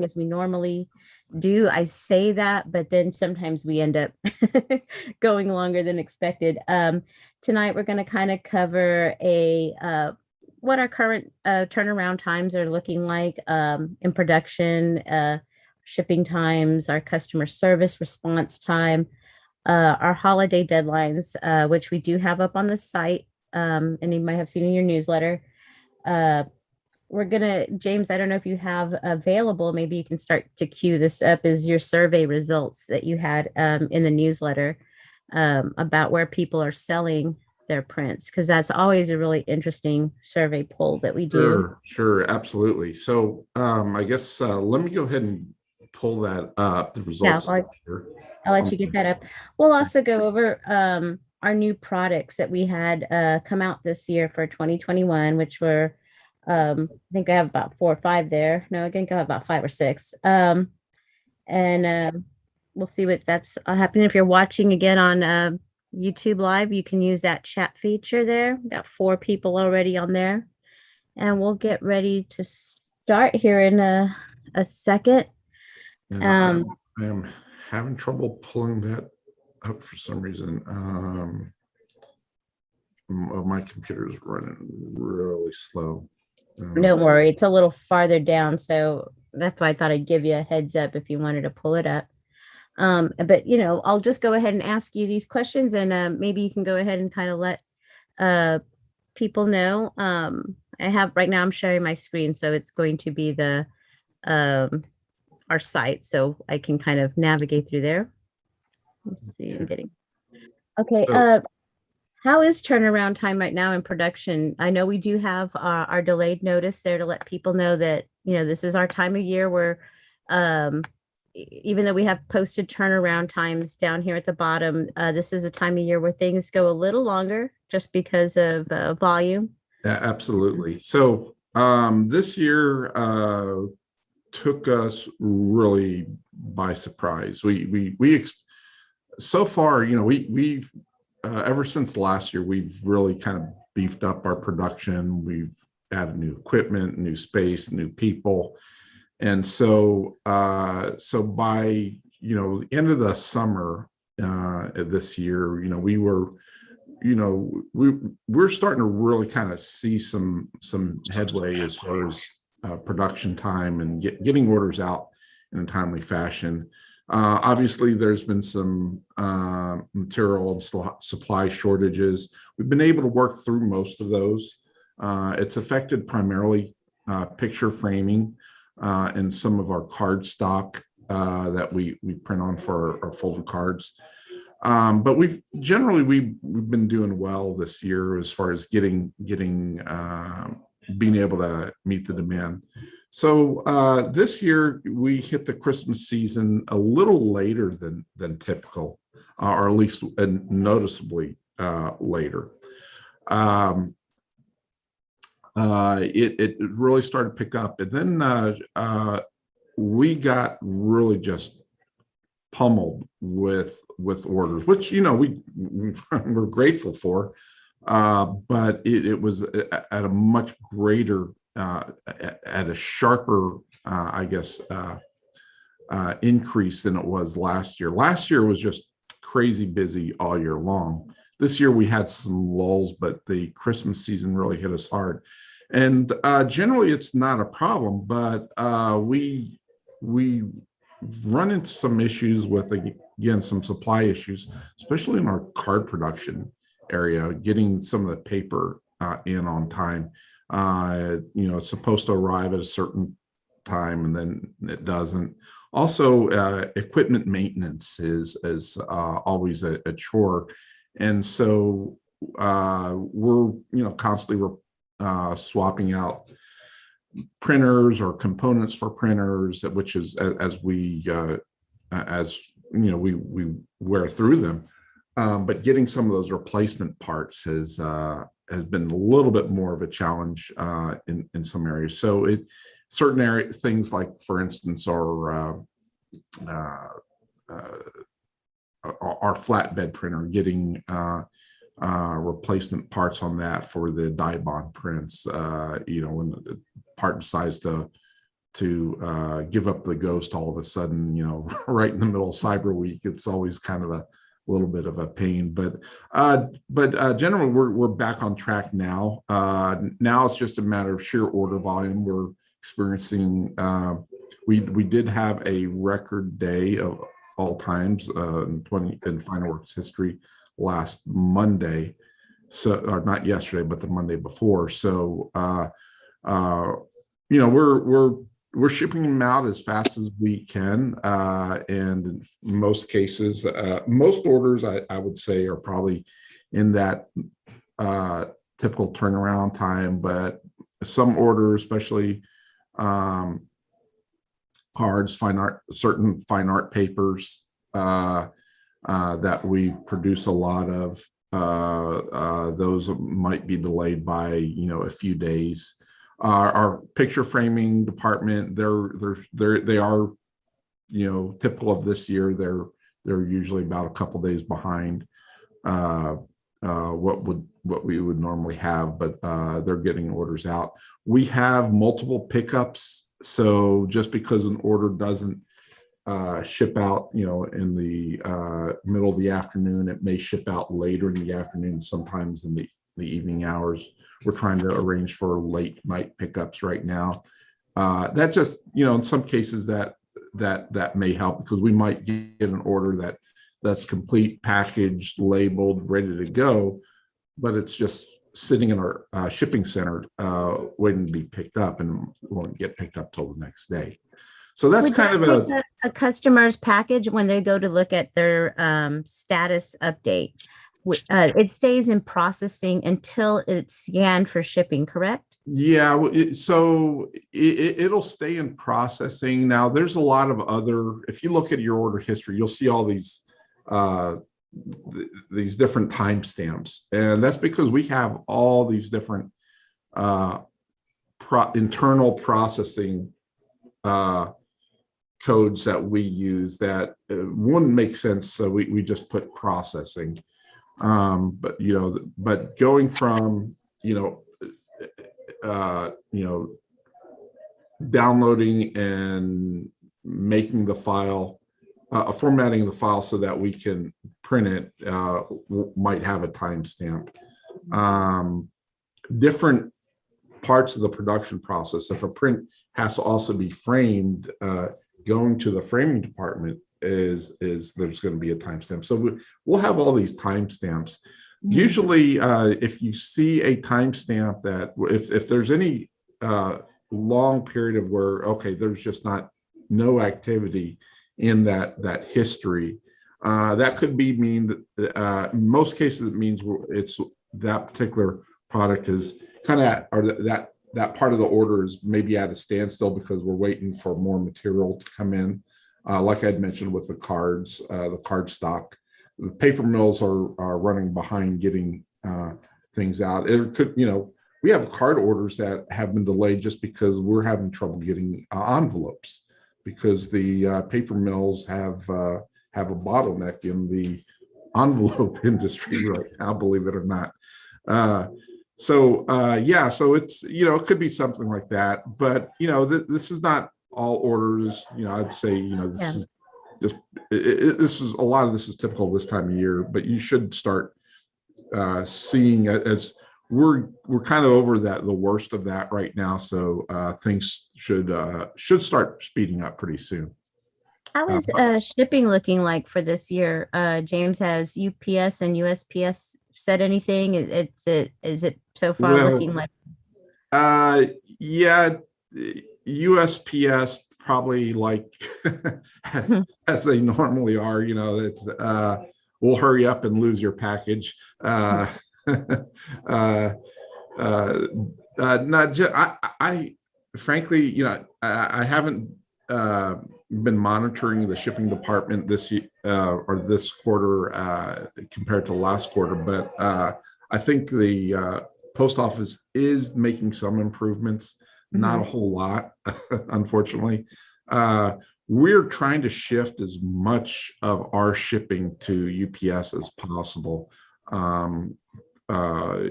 as we normally do. I say that, but then sometimes we end up going longer than expected. Tonight we're going to kind of cover a what our current turnaround times are looking like in production, shipping times, our customer service response time, our holiday deadlines, which we do have up on the site, and you might have seen in your newsletter. Uh, we're gonna, James, I don't know if you have available, maybe you can start to queue this up, is your survey results that you had in the newsletter about where people are selling their prints, because that's always a really interesting survey poll that we do. Sure, absolutely. So I guess let me go ahead and pull that up, the Yeah, results here. I'll let you get that up. We'll also go over our new products that we had come out this year for 2021, which were, I think I have about 4 or 5 there. No, I think I have about 5 or 6. And we'll see what that's happening. If you're watching again on YouTube Live, you can use that chat feature there. We've got 4 people already on there. And we'll get ready to start here in a second. And I am having trouble pulling that up for some reason. My computer is running really slow. Don't worry, it's a little farther down, so that's why I thought I'd give you a heads up if you wanted to pull it up. But I'll just go ahead and ask you these questions, and maybe you can go ahead and kind of let people know. I have right now, I'm sharing my screen, so it's going to be the our site, so I can kind of navigate through there. Let's see, I'm getting okay. How is turnaround time right now in production? I know we do have our delayed notice there to let people know that, this is our time of year where, even though we have posted turnaround times down here at the bottom, this is a time of year where things go a little longer just because of volume. Yeah, absolutely. So this year took us really by surprise. So far, we've ever since last year, we've really kind of beefed up our production. We've added new equipment, new space, new people. And so by, the end of the summer this year, we're starting to really kind of see some headway as far as production time and getting orders out in a timely fashion. Obviously, there's been some material and supply shortages. We've been able to work through most of those. It's affected primarily picture framing and some of our card stock that we print on for our folded cards. But we've been doing well this year as far as being able to meet the demand. So this year we hit the Christmas season a little later than typical, or at least noticeably later. It really started to pick up, and then we got really just pummeled with orders, which we're grateful for, but it was at a much greater, at a sharper, increase than it was last year. Last year was just crazy busy all year long. This year we had some lulls, but the Christmas season really hit us hard. And generally it's not a problem, but we run into some issues with, again, some supply issues, especially in our card production area, getting some of the paper in on time. It's supposed to arrive at a certain time and then it doesn't. Also, equipment maintenance is always a chore. And so we're, constantly swapping out printers or components for printers, which is as we wear through them. But getting some of those replacement parts has been a little bit more of a challenge in some areas. So certain things like, for instance, our flatbed printer, getting replacement parts on that for the die bond prints, when the part decides to give up the ghost all of a sudden, right in the middle of Cyber Week. It's always kind of a little bit of a pain, but generally we're back on track now. Now it's just a matter of sheer order volume. We're experiencing. We did have a record day of all times in FinerWorks history last Monday. So, or not yesterday, but the Monday before. So, we're shipping them out as fast as we can, and in most cases, most orders I would say are probably in that typical turnaround time. But some orders, especially cards, certain fine art papers that we produce a lot of, those might be delayed by a few days. Our picture framing department, they are typical of this year. They're usually about a couple days behind what we would normally have, but they're getting orders out. We have multiple pickups, so just because an order doesn't ship out in the middle of the afternoon, it may ship out later in the afternoon, sometimes in the evening hours. We're trying to arrange for late night pickups right now. That just in some cases that may help, because we might get an order that's complete, packaged, labeled, ready to go, but it's just sitting in our shipping center waiting to be picked up, and won't get picked up till the next day. So that's kind of a customer's package when they go to look at their status update. It stays in processing until it's scanned for shipping, correct? Yeah, so it'll stay in processing. Now, there's a lot of other, if you look at your order history, you'll see all these different timestamps, and that's because we have all these different internal processing codes that we use that wouldn't make sense, so we just put processing. But going from downloading and making the file, formatting the file so that we can print it, might have a timestamp. Different parts of the production process, if a print has to also be framed, going to the framing department is there's going to be a timestamp. So we'll have all these timestamps. Usually, if you see a timestamp, that if there's any long period of where, okay, there's just no activity in that history, that could mean that in most cases it means it's that particular product is kind of, or that part of the order is maybe at a standstill because we're waiting for more material to come in. Like I'd mentioned with the cards, the card stock, the paper mills are running behind getting things out. It could, we have card orders that have been delayed just because we're having trouble getting envelopes, because the paper mills have a bottleneck in the envelope industry right now, believe it or not. So it's, it could be something like that, but this is not all orders. I'd say this is a lot of this is typical this time of year, but you should start seeing, as we're kind of over the worst of that right now, so things should start speeding up pretty soon. How is shipping looking like for this year? James, has UPS and USPS said anything? Is it so far looking like? Yeah, USPS probably like as they normally are. It's we'll hurry up and lose your package. Not just I frankly, I haven't been monitoring the shipping department this or this quarter compared to last quarter, but I think the post office is making some improvements, not a whole lot, unfortunately. We're trying to shift as much of our shipping to UPS as possible.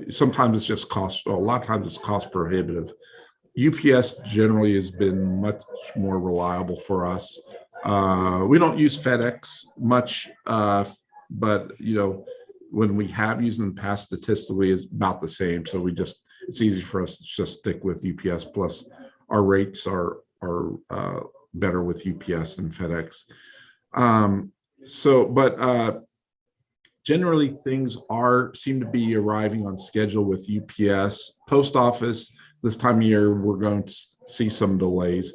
Sometimes it's just cost, a lot of times it's cost prohibitive. UPS generally has been much more reliable for us. We don't use FedEx much, but when we have used in the past, statistically, it's about the same. So it's easy for us to just stick with UPS. Plus, our rates are better with UPS than FedEx. But generally things seem to be arriving on schedule with UPS. Post office, this time of year, we're going to see some delays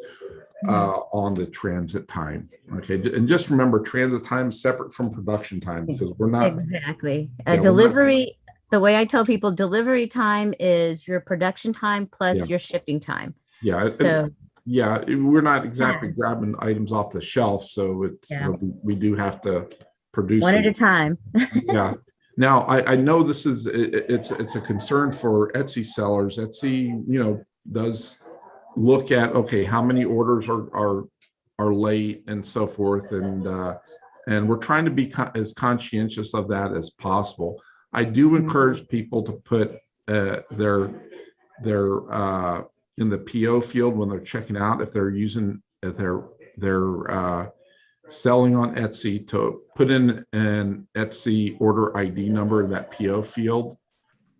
on the transit time. Okay, and just remember, transit time is separate from production time, because we're not Exactly. yeah, Delivery, the way I tell people, delivery time is your production time yeah, plus your shipping time. yeah, So yeah, we're not exactly grabbing items off the shelf, so yeah, we do have to produce one at it. a time. Yeah. Now I know it's a concern for Etsy sellers. Etsy, does look at, okay, how many orders are late and so forth, and we're trying to be as conscientious of that as possible. I do encourage people to put their in the PO field when they're checking out, if they're selling on Etsy, to put in an Etsy order ID number in that PO field.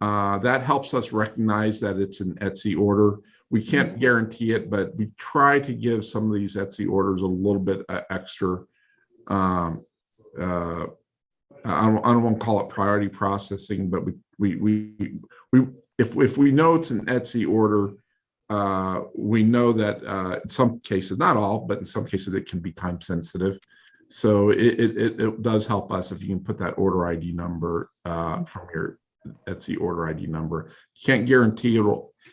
That helps us recognize that it's an Etsy order. We can't guarantee it, but we try to give some of these Etsy orders a little bit extra. Um, uh, I don't want to call it priority processing, but we if we know it's an Etsy order, we know that in some cases, not all, but in some cases it can be time sensitive. So it does help us if you can put that order ID number from your Etsy order ID number. Can't guarantee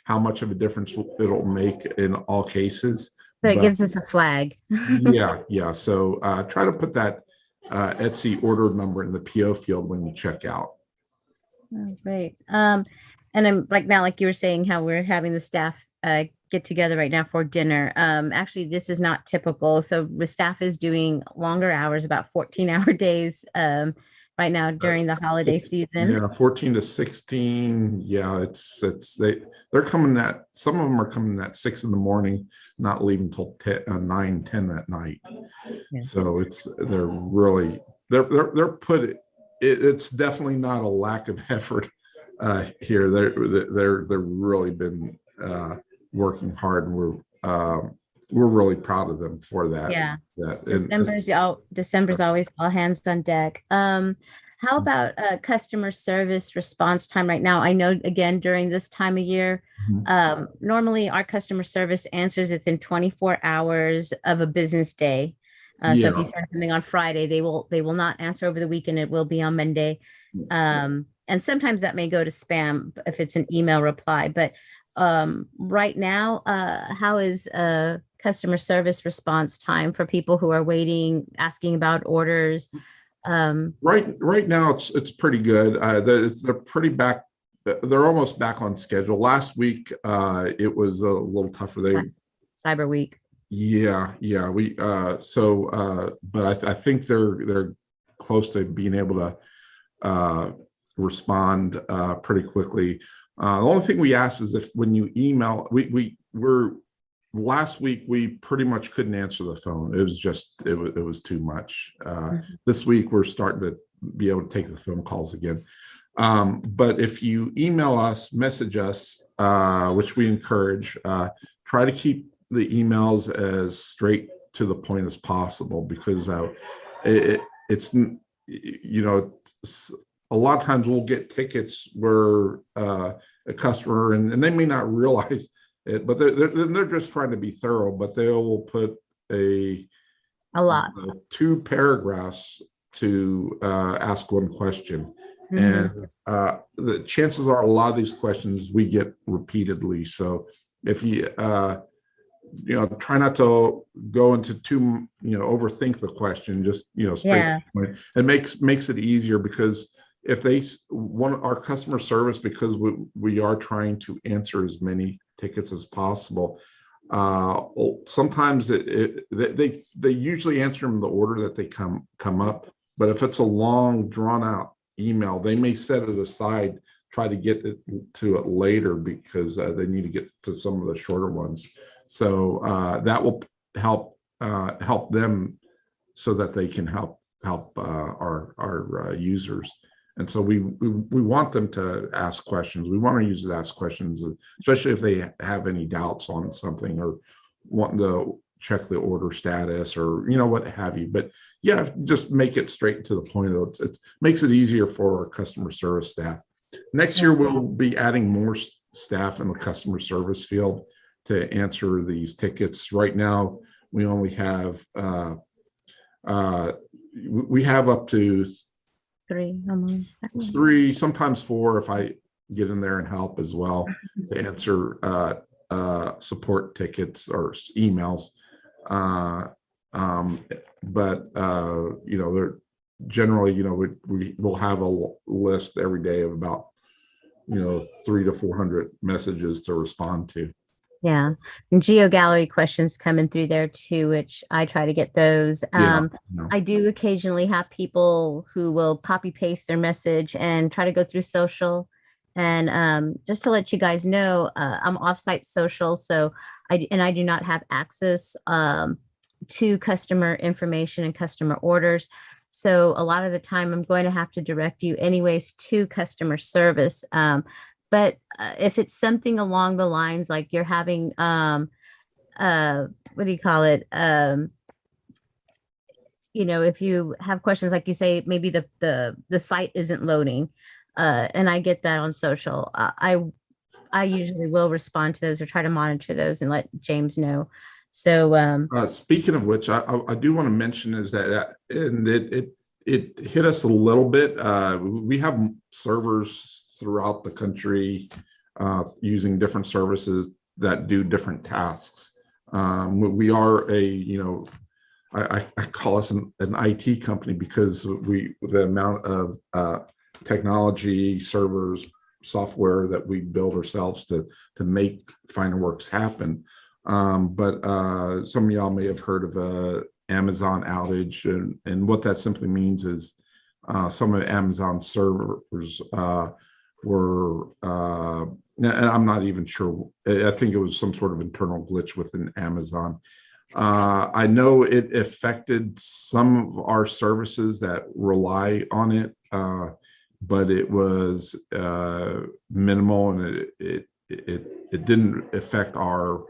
how much of a difference it'll make in all cases. So it But gives us a flag. yeah. So try to put that Etsy order number in the PO field when you check out. Oh, great. And I'm like now, like you were saying, how we're having the staff get together right now for dinner. Actually, this is not typical. So the staff is doing longer hours, about 14-hour days right now during the holiday season. Yeah, 14 to 16. Yeah, they're coming at, some of them are coming at 6 in the morning, not leaving till 9, 10 at night. Yeah. So they're really it's definitely not a lack of effort here. They're really been working hard, and we're really proud of them for that. Yeah. And December's always all hands on deck. How about customer service response time right now? I know, again, during this time of year, normally our customer service answers within 24 hours of a business day. So if you send something on Friday, they will not answer over the weekend. It will be on Monday. And sometimes that may go to spam if it's an email reply. But right now, how is customer service response time for people who are waiting, asking about orders? Right now it's pretty good. They're pretty back. They're almost back on schedule. Last week it was a little tougher. Cyber Week. Yeah. But I think they're close to being able to respond pretty quickly. The only thing we asked is, if when you email, we're last week we pretty much couldn't answer the phone. It was too much. This week we're starting to be able to take the phone calls again. But if you email us, message us, which we encourage, try to keep the emails as straight to the point as possible, because it's a lot of times we'll get tickets where a customer, and they may not realize it, but they're just trying to be thorough, but they will put a lot 2 paragraphs to ask one question. And the chances are a lot of these questions we get repeatedly. So if you try not to go into too overthink the question, just straight to the point. It makes it easier, because if they want our customer service, because we are trying to answer as many tickets as possible, sometimes they usually answer them in the order that they come up. But if it's a long drawn out email, they may set it aside, try to get to it later because they need to get to some of the shorter ones. So that will help them so that they can help our users. And so we want them to ask questions. We want our users to ask questions, especially if they have any doubts on something or wanting to check the order status or what have you. But yeah, just make it straight to the point. It makes it easier for our customer service staff. Next year we'll be adding more staff in the customer service field to answer these tickets. Right now we only have we have up to three, sometimes four if I get in there and help as well to answer support tickets or emails. But they're generally, we will have a list every day of about 300 to 400 messages to respond to. Yeah. And geo gallery questions coming through there too, which I try to get those. I do occasionally have people who will copy paste their message and try to go through social. And just to let you guys know, I'm offsite social, so I do not have access to customer information and customer orders. So a lot of the time I'm going to have to direct you anyways to customer service. But if it's something along the lines like you're having, what do you call it? If you have questions, like you say, maybe the site isn't loading, and I get that on social. I usually will respond to those or try to monitor those and let James know. So speaking of which, I do want to mention is that and it hit us a little bit. We have servers throughout the country using different services that do different tasks. We are I call us an IT company because the amount of technology, servers, software that we build ourselves to make FinerWorks happen. But some of y'all may have heard of a Amazon outage, and what that simply means is some of Amazon servers were, and I'm not even sure. I think it was some sort of internal glitch within Amazon. I know it affected some of our services that rely on it, but it was minimal, and it didn't affect our.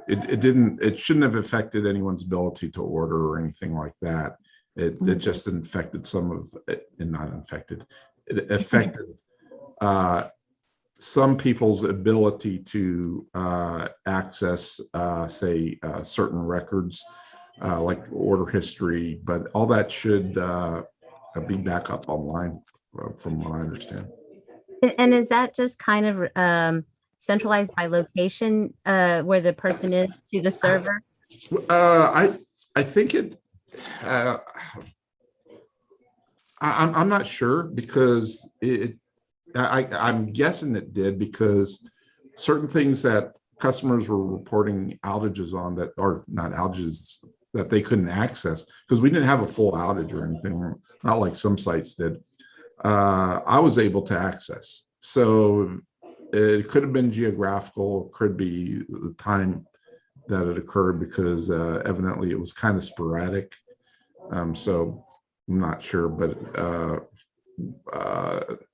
It shouldn't have affected anyone's ability to order or anything like that. It just infected some of it, and not infected. It affected some people's ability to access, say, certain records, like order history, but all that should be back up online, from what I understand. And is that just kind of centralized by location, where the person is to the server? I think it. I'm not sure because I'm guessing it did because certain things that customers were reporting outages on that are not outages that they couldn't access because we didn't have a full outage or anything, not like some sites did. I was able to access. So it could have been geographical, could be the time that it occurred because evidently it was kind of sporadic. So I'm not sure, but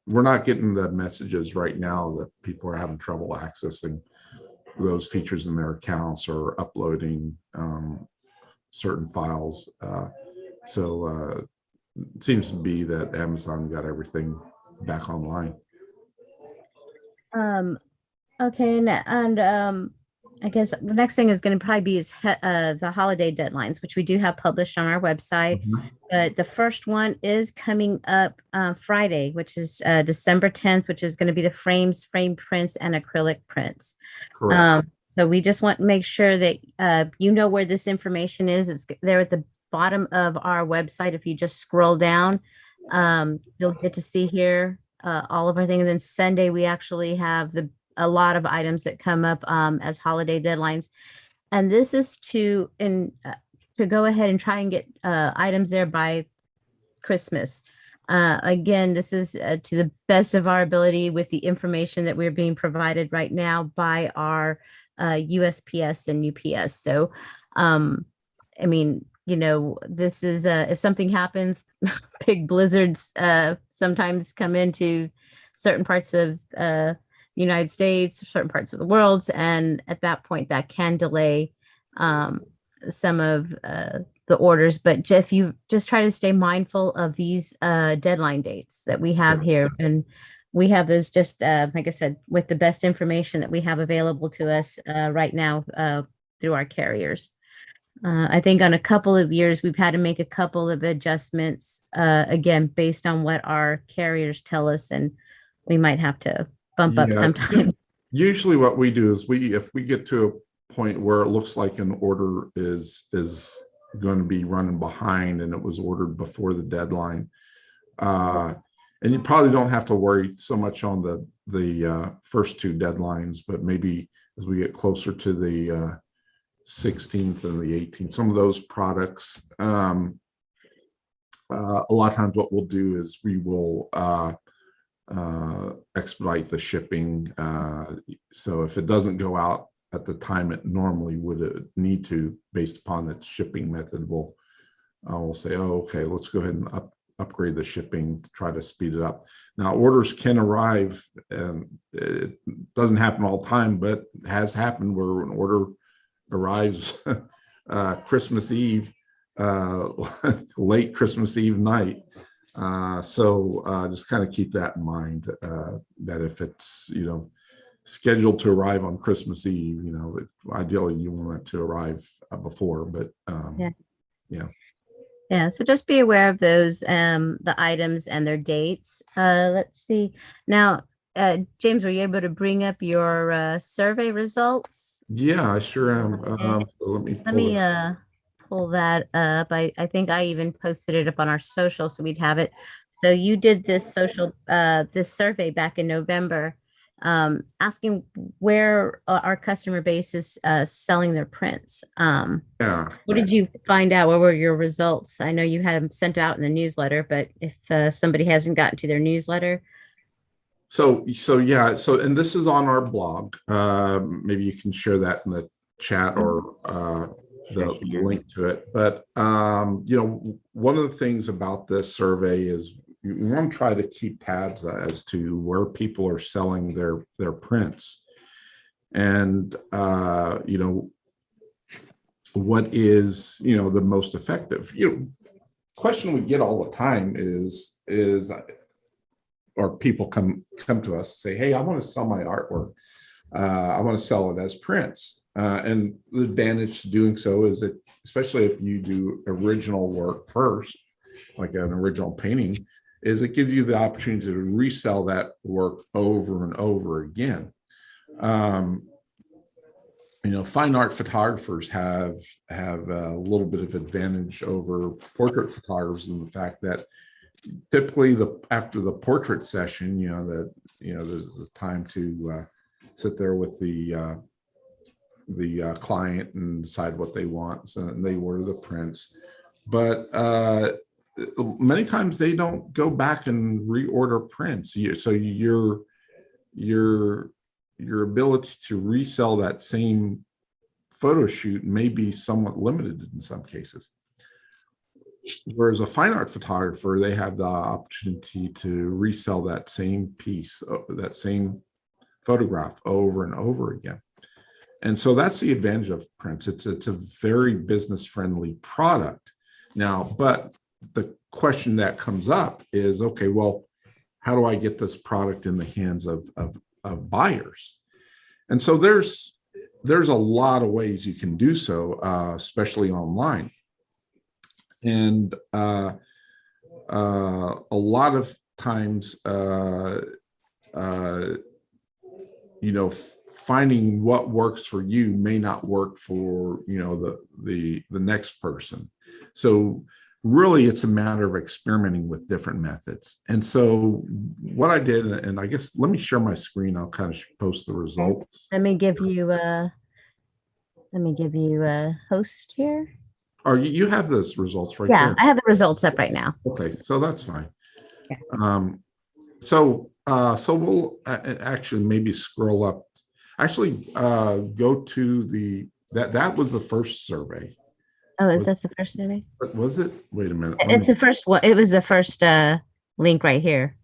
we're not getting the messages right now that people are having trouble accessing those features in their accounts or uploading certain files. So it seems to be that Amazon got everything back online. Okay, and I guess the next thing is going to probably be the holiday deadlines, which we do have published on our website. Mhm. But the first one is coming up Friday, which is December 10th, which is going to be the frame prints, and acrylic prints. Correct. So we just want to make sure that you know where this information is. It's there at the bottom of our website. If you just scroll down, you'll get to see here all of our things. And then Sunday, we actually have a lot of items that come up as holiday deadlines. And this is to go ahead and try and get items there by Christmas. Again, this is to the best of our ability with the information that we're being provided right now by our USPS and UPS. So, um, I mean, this is if something happens, big blizzards sometimes come into certain parts of United States, certain parts of the world, and at that point, that can delay um, some of the orders. But Jeff, you just try to stay mindful of these deadline dates that we have Yeah. here, and we have those just like I said, with the best information that we have available to us right now through our carriers. I think on a couple of years, we've had to make a couple of adjustments, again, based on what our carriers tell us, and we might have to bump up Yeah. sometime. Usually what we do is if we get to a point where it looks like an order is going to be running behind and it was ordered before the deadline, uh, and you probably don't have to worry so much on the first two deadlines, but maybe as we get closer to the 16th and the 18th, some of those products, a lot of times what we'll do is we will expedite the shipping. So if it doesn't go out at the time it normally would need to, based upon the shipping method, we'll say, oh, okay, let's go ahead and upgrade the shipping to try to speed it up. Now, orders can arrive, and it doesn't happen all the time, but it has happened where an order arrives Christmas Eve, late Christmas Eve night. So just kind of keep that in mind, that if it's, scheduled to arrive on Christmas Eve, ideally you want it to arrive before, but Yeah. yeah. Yeah, so just be aware of those, the items and their dates. Let's see. Now, James, were you able to bring up your survey results? Yeah, I sure am. Okay. So let me Let pull me it. pull that up. I think I even posted it up on our social so we'd have it. So you did this survey back in November, asking where our customer base is selling their prints. Yeah. What did you find out? What were your results? I know you had them sent out in the newsletter, but if somebody hasn't gotten to their newsletter, So yeah. So, and this is on our blog. Maybe you can share that in the chat or sure the can. link to it. But one of the things about this survey is we want to try to keep tabs as to where people are selling their prints, and what is the most effective. Question we get all the time is or people come to us and say, hey, I want to sell my artwork. I want to sell it as prints. And the advantage to doing so is that, especially if you do original work first, like an original painting, is it gives you the opportunity to resell that work over and over again. Fine art photographers have a little bit of advantage over portrait photographers in the fact that typically after the portrait session, there's this time to sit there with the client and decide what they want. So, and they order the prints, but many times they don't go back and reorder prints. So your ability to resell that same photo shoot may be somewhat limited in some cases. Whereas a fine art photographer, they have the opportunity to resell that same piece, that same photograph over and over again. And so that's the advantage of prints. It's a very business friendly product. Now, but the question that comes up is, okay, well, how do I get this product in the hands of buyers? And so there's a lot of ways you can do so, especially online. And a lot of times, finding what works for you may not work for the next person. So really, it's a matter of experimenting with different methods. And so what I did, and I guess let me share my screen. I'll kind of post the results. Let me give you a host here. Or you have those results right Yeah, there. I have the results up right now. Okay, so that's fine. Yeah. So we'll actually maybe scroll up. Actually, go to that was the first survey. Oh, is Was, that the first survey? was it? Wait a minute. Let It's me. the first one. It was the first link right here.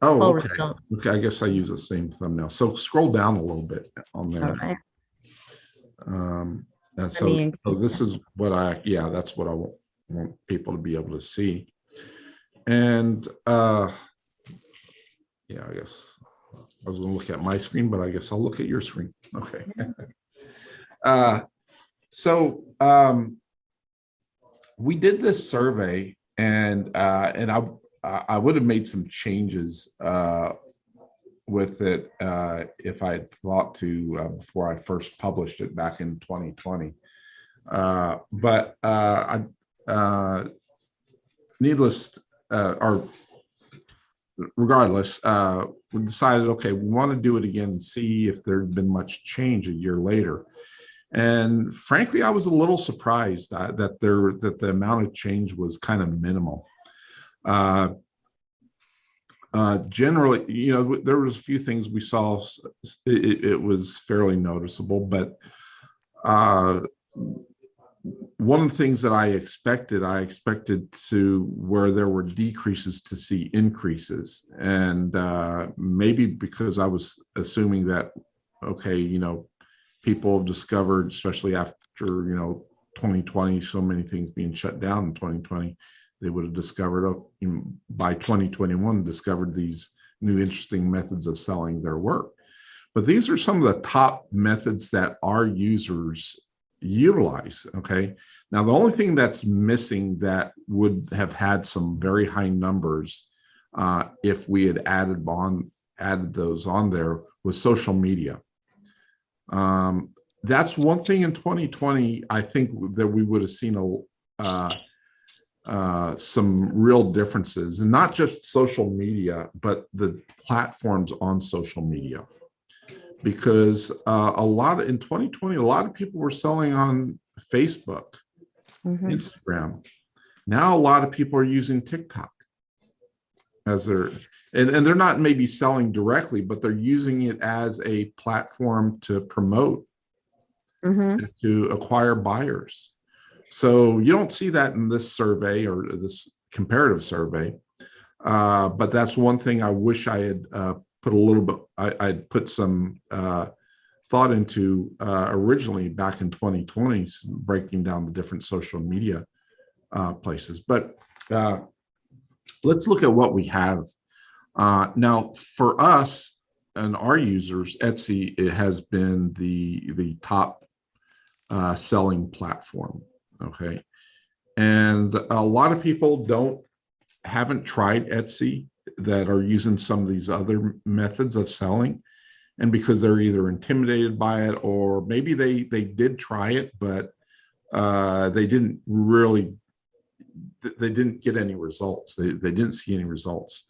Oh, Full okay. results. Okay, I guess I use the same thumbnail. So scroll down a little bit on All there. right. And Let me so increase this that. is what yeah, that's what I want people to be able to see. And yeah, I guess I was going to look at my screen, but I guess I'll look at your screen. Okay. Uh, so we did this survey, and I would have made some changes with it if I had thought to before I first published it back in 2020. But needless or regardless, we decided, okay, we want to do it again and see if there had been much change a year later. And frankly, I was a little surprised that the amount of change was kind of minimal. Generally, there was a few things we saw. It was fairly noticeable, but one of the things that I expected to where there were decreases to see increases. And maybe because I was assuming that, okay, people have discovered, especially after, 2020, so many things being shut down in 2020, they would have discovered, by 2021, discovered these new interesting methods of selling their work. But these are some of the top methods that our users utilize. Okay. Now, the only thing that's missing that would have had some very high numbers if we had added those on there was social media. That's one thing in 2020, I think that we would have seen some real differences, and not just social media, but the platforms on social media. Because in 2020, a lot of people were selling on Facebook, Instagram. Now a lot of people are using TikTok as and they're not maybe selling directly, but they're using it as a platform to promote, to acquire buyers. So you don't see that in this survey or this comparative survey. But that's one thing I wish I had put a little bit, I'd put some thought into originally back in 2020, breaking down the different social media places. But let's look at what we have. Now, for us and our users, Etsy, it has been the top selling platform. Okay. And a lot of people haven't tried Etsy that are using some of these other methods of selling. And because they're either intimidated by it, or maybe they did try it, but they didn't get any results. They didn't see any results.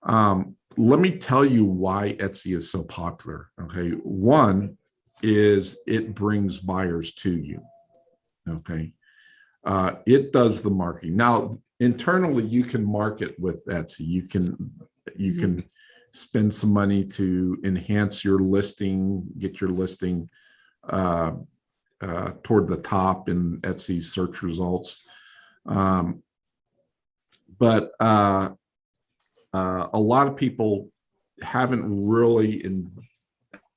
Let me tell you why Etsy is so popular. Okay. One is it brings buyers to you. Okay. It does the marketing. Now, internally, you can market with Etsy. You can spend some money to enhance your listing, get your listing toward the top in Etsy's search results. But a lot of people haven't really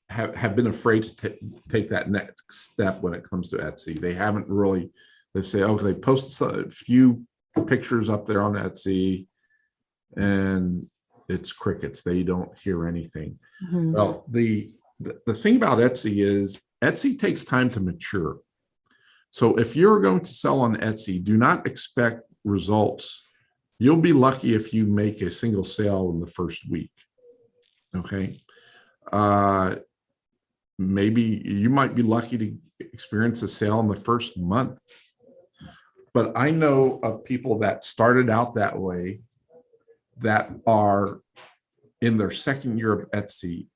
have been afraid to take that next step when it comes to Etsy. They haven't really. They say, oh, they post a few pictures up there on Etsy, and it's crickets. They don't hear anything. Well, the thing about Etsy is Etsy takes time to mature. So if you're going to sell on Etsy, do not expect results. You'll be lucky if you make a single sale in the first week. Okay. Maybe you might be lucky to experience a sale in the first month. But I know of people that started out that way that are in their second year of Etsy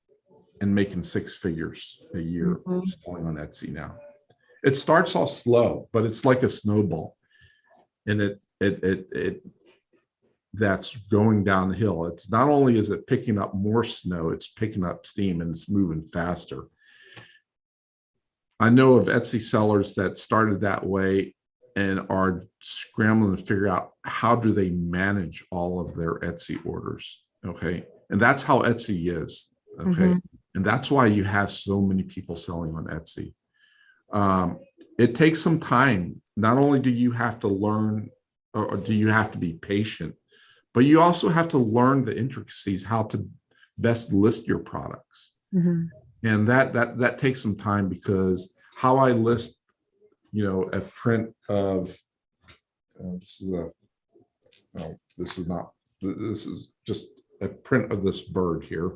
and making six figures a year selling on Etsy now. It starts off slow, but it's like a snowball. And that's going downhill. It's not only is it picking up more snow, it's picking up steam and it's moving faster. I know of Etsy sellers that started that way and are scrambling to figure out how do they manage all of their Etsy orders. Okay. And that's how Etsy is. Okay. Mm-hmm. And that's why you have so many people selling on Etsy. It takes some time. Not only do you have to learn or do you have to be patient, but you also have to learn the intricacies, how to best list your products. Mm-hmm. And that takes some time, because how I list, a print of this is a no, this is not, this is just a print of this bird here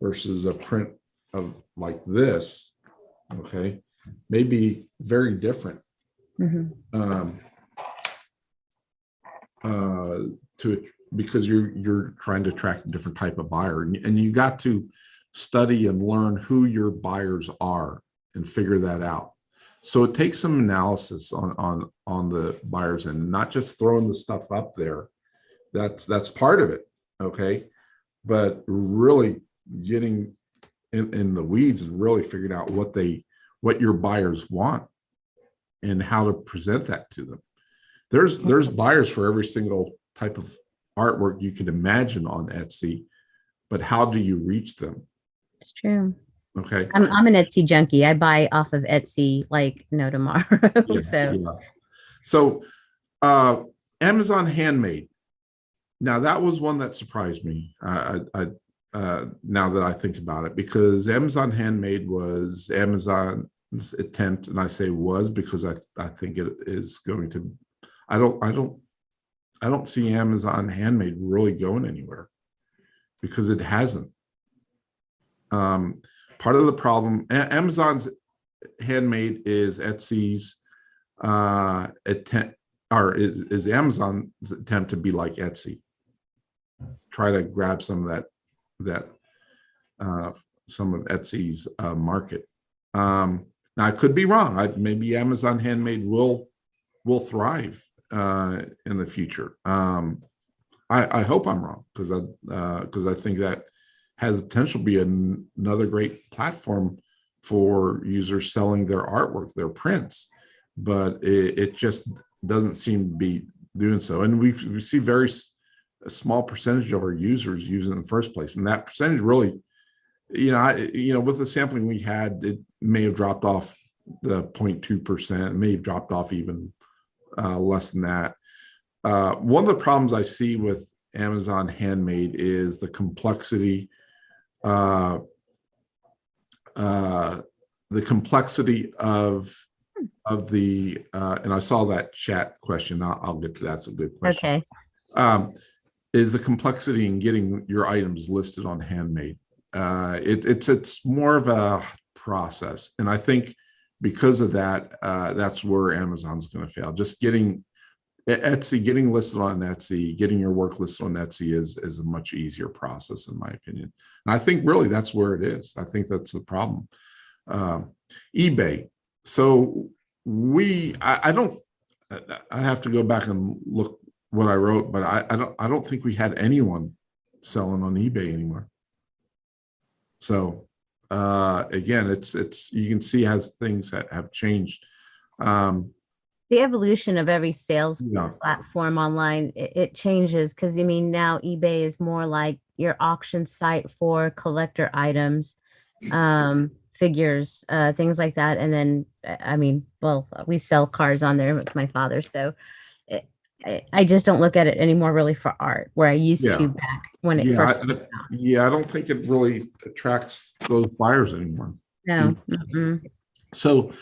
versus a print of like this, okay, may be very different. Mm-hmm. To because you're trying to attract a different type of buyer, and you got to study and learn who your buyers are and figure that out. So it takes some analysis on the buyers, and not just throwing the stuff up there. That's part of it, okay, but really getting in the weeds and really figuring out what your buyers want and how to present that to them. There's buyers for every single type of artwork you can imagine on Etsy, but how do you reach them? It's true. Okay. I'm an Etsy junkie. I buy off of Etsy like no tomorrow. Yeah. So Yeah. So Amazon Handmade. Now that was one that surprised me. Now that I think about it, because Amazon Handmade was Amazon's attempt, and I say was because I think it is going to. I don't see Amazon Handmade really going anywhere, because it hasn't. Part of the problem, Amazon's Handmade is Etsy's attempt, or is Amazon's attempt to be like Etsy, try to grab some of that some of Etsy's market. Now I could be wrong. Maybe Amazon Handmade will thrive in the future. I hope I'm wrong, because I think that has the potential to be another great platform for users selling their artwork, their prints, but it just doesn't seem to be doing so. And we see a small percentage of our users use it in the first place, and that percentage really, with the sampling we had, it may have dropped off the 0.2%, may have dropped off even less than that. One of the problems I see with Amazon Handmade is the complexity. The complexity of the and I saw that chat question. I'll get to that. That's a good question. okay. Is the complexity in getting your items listed on Handmade. It's more of a process, and I think because of that, that's where Amazon's going to fail. Just getting getting listed on Etsy, getting your work listed on Etsy is a much easier process, in my opinion. And I think really that's where it is. I think that's the problem. eBay. So I don't. I have to go back and look what I wrote, but I don't think we had anyone selling on eBay anymore. So again, it's you can see as things have changed. The evolution of every sales Yeah. platform online, it changes, because I mean now eBay is more like your auction site for collector items, figures, things like that. And then I mean, well, we sell cars on there with my father, so it, I just don't look at it anymore really for art, where I used to Yeah. back when it Yeah, first came out. yeah, I don't think it really attracts those buyers anymore. No. Mm-mm. So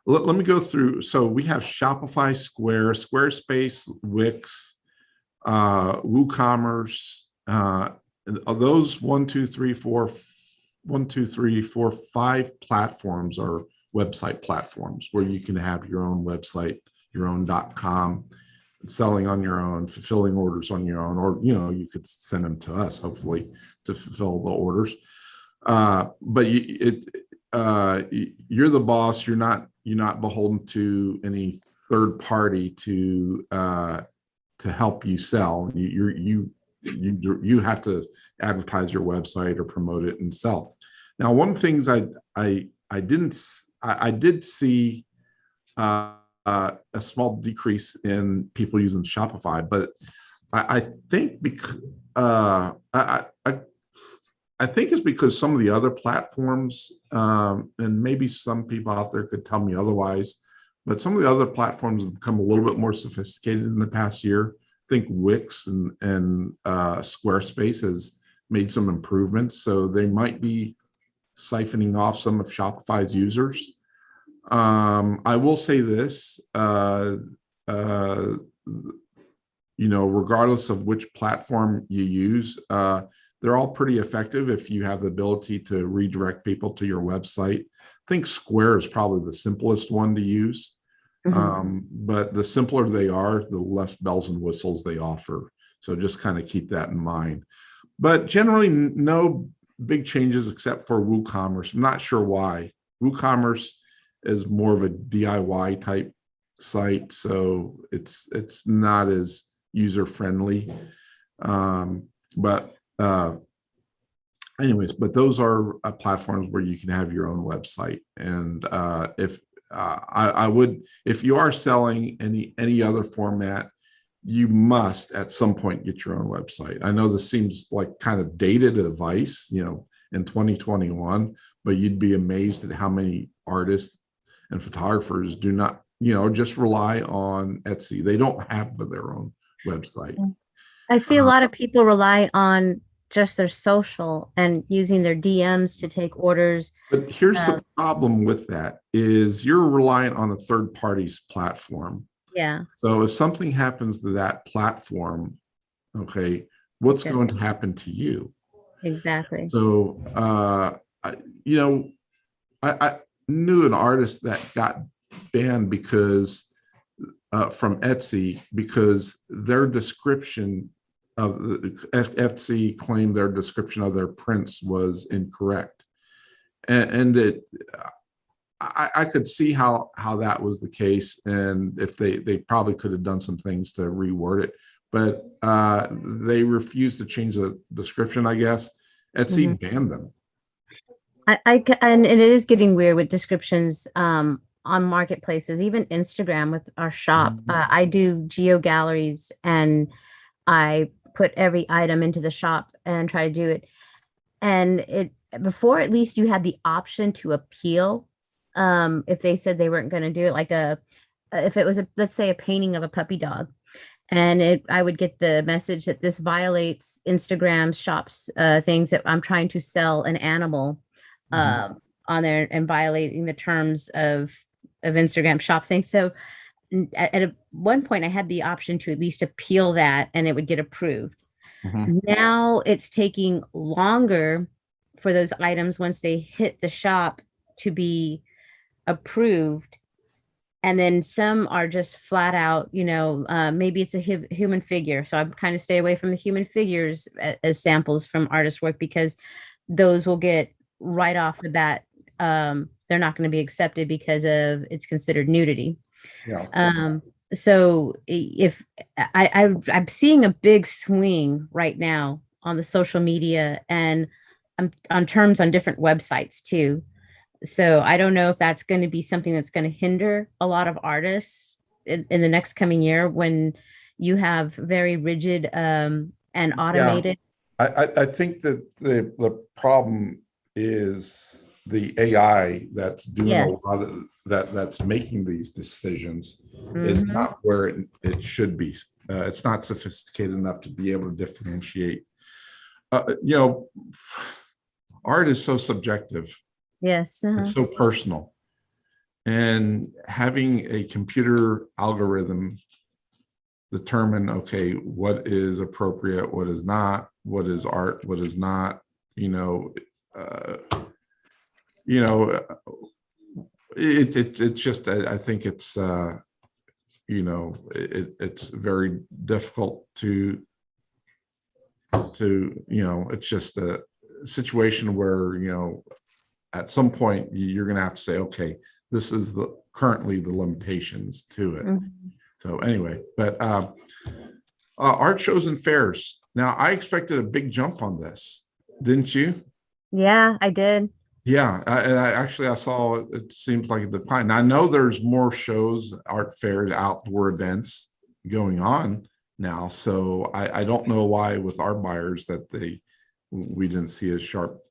let me go through. So we have Shopify, Square, Squarespace, Wix, WooCommerce. Those 5 platforms are website platforms where you can have your own website, your own .com, selling on your own, fulfilling orders on your own, or you could send them to us, hopefully, to fulfill the orders. But you're the boss. You're not beholden to any third party to to help you sell. You have to advertise your website or promote it and sell. Now, one of the things I did see a small decrease in people using Shopify, but I think because I think it's because some of the other platforms, and maybe some people out there could tell me otherwise, but some of the other platforms have become a little bit more sophisticated in the past year. I think Wix and Squarespace has made some improvements, so they might be siphoning off some of Shopify's users. I will say this, regardless of which platform you use, they're all pretty effective if you have the ability to redirect people to your website. I think Square is probably the simplest one to use. But the simpler they are, the less bells and whistles they offer. So just kind of keep that in mind. But generally, no big changes except for WooCommerce. I'm not sure why. WooCommerce is more of a DIY type site, so it's not as user friendly. But anyways, but those are platforms where you can have your own website. And I would, if you are selling any other format, you must at some point get your own website. I know this seems like kind of dated advice, in 2021, but you'd be amazed at how many artists and photographers do not, just rely on Etsy. They don't have their own website. I see a lot of people rely on just their social and using their DMs to take orders. But here's the problem with that is you're reliant on a third party's platform. Yeah. So if something happens to that platform, okay, what's going to happen to you? Exactly. So, I knew an artist that got banned because from Etsy because their description of Etsy claimed their description of their prints was incorrect, and I could see how that was the case, and if they probably could have done some things to reword it, but they refused to change the description. I guess Etsy banned them. And it is getting weird with descriptions on marketplaces, even Instagram with our shop. I do geo galleries and I put every item into the shop and try to do it. And before, at least you had the option to appeal if they said they weren't going to do it, like if it was let's say a painting of a puppy dog, and I would get the message that this violates Instagram shop's things that I'm trying to sell an animal on there and violating the terms of Instagram shop things. So at one point I had the option to at least appeal that and it would get approved. Now it's taking longer for those items once they hit the shop to be approved. And then some are just flat out, maybe it's a human figure. So I'm kind of stay away from the human figures as samples from artist work because those will get right off the bat. They're not going to be accepted because of it's considered nudity. Yeah. So if I'm seeing a big swing right now on the social media and on terms on different websites too. So I don't know if that's going to be something that's going to hinder a lot of artists in the next coming year when you have very rigid and automated. Yeah. I think that the problem is the AI that's doing a lot of that's making these decisions is not where it should be. It's not sophisticated enough to be able to differentiate. Art is so subjective. Yes. It's so personal. And having a computer algorithm determine, okay, what is appropriate, what is not, what is art, what is not, it's just, I think it's, it's very difficult to, it's just a situation where, at some point you're going to have to say, okay, this is currently the limitations to it. So anyway, but Art shows and fairs. Now, I expected a big jump on this, didn't you? Yeah, I did. Yeah, and I saw it seems like a decline. I know there's more shows, art fairs, outdoor events going on now. So I don't know why with our buyers that we didn't see a sharp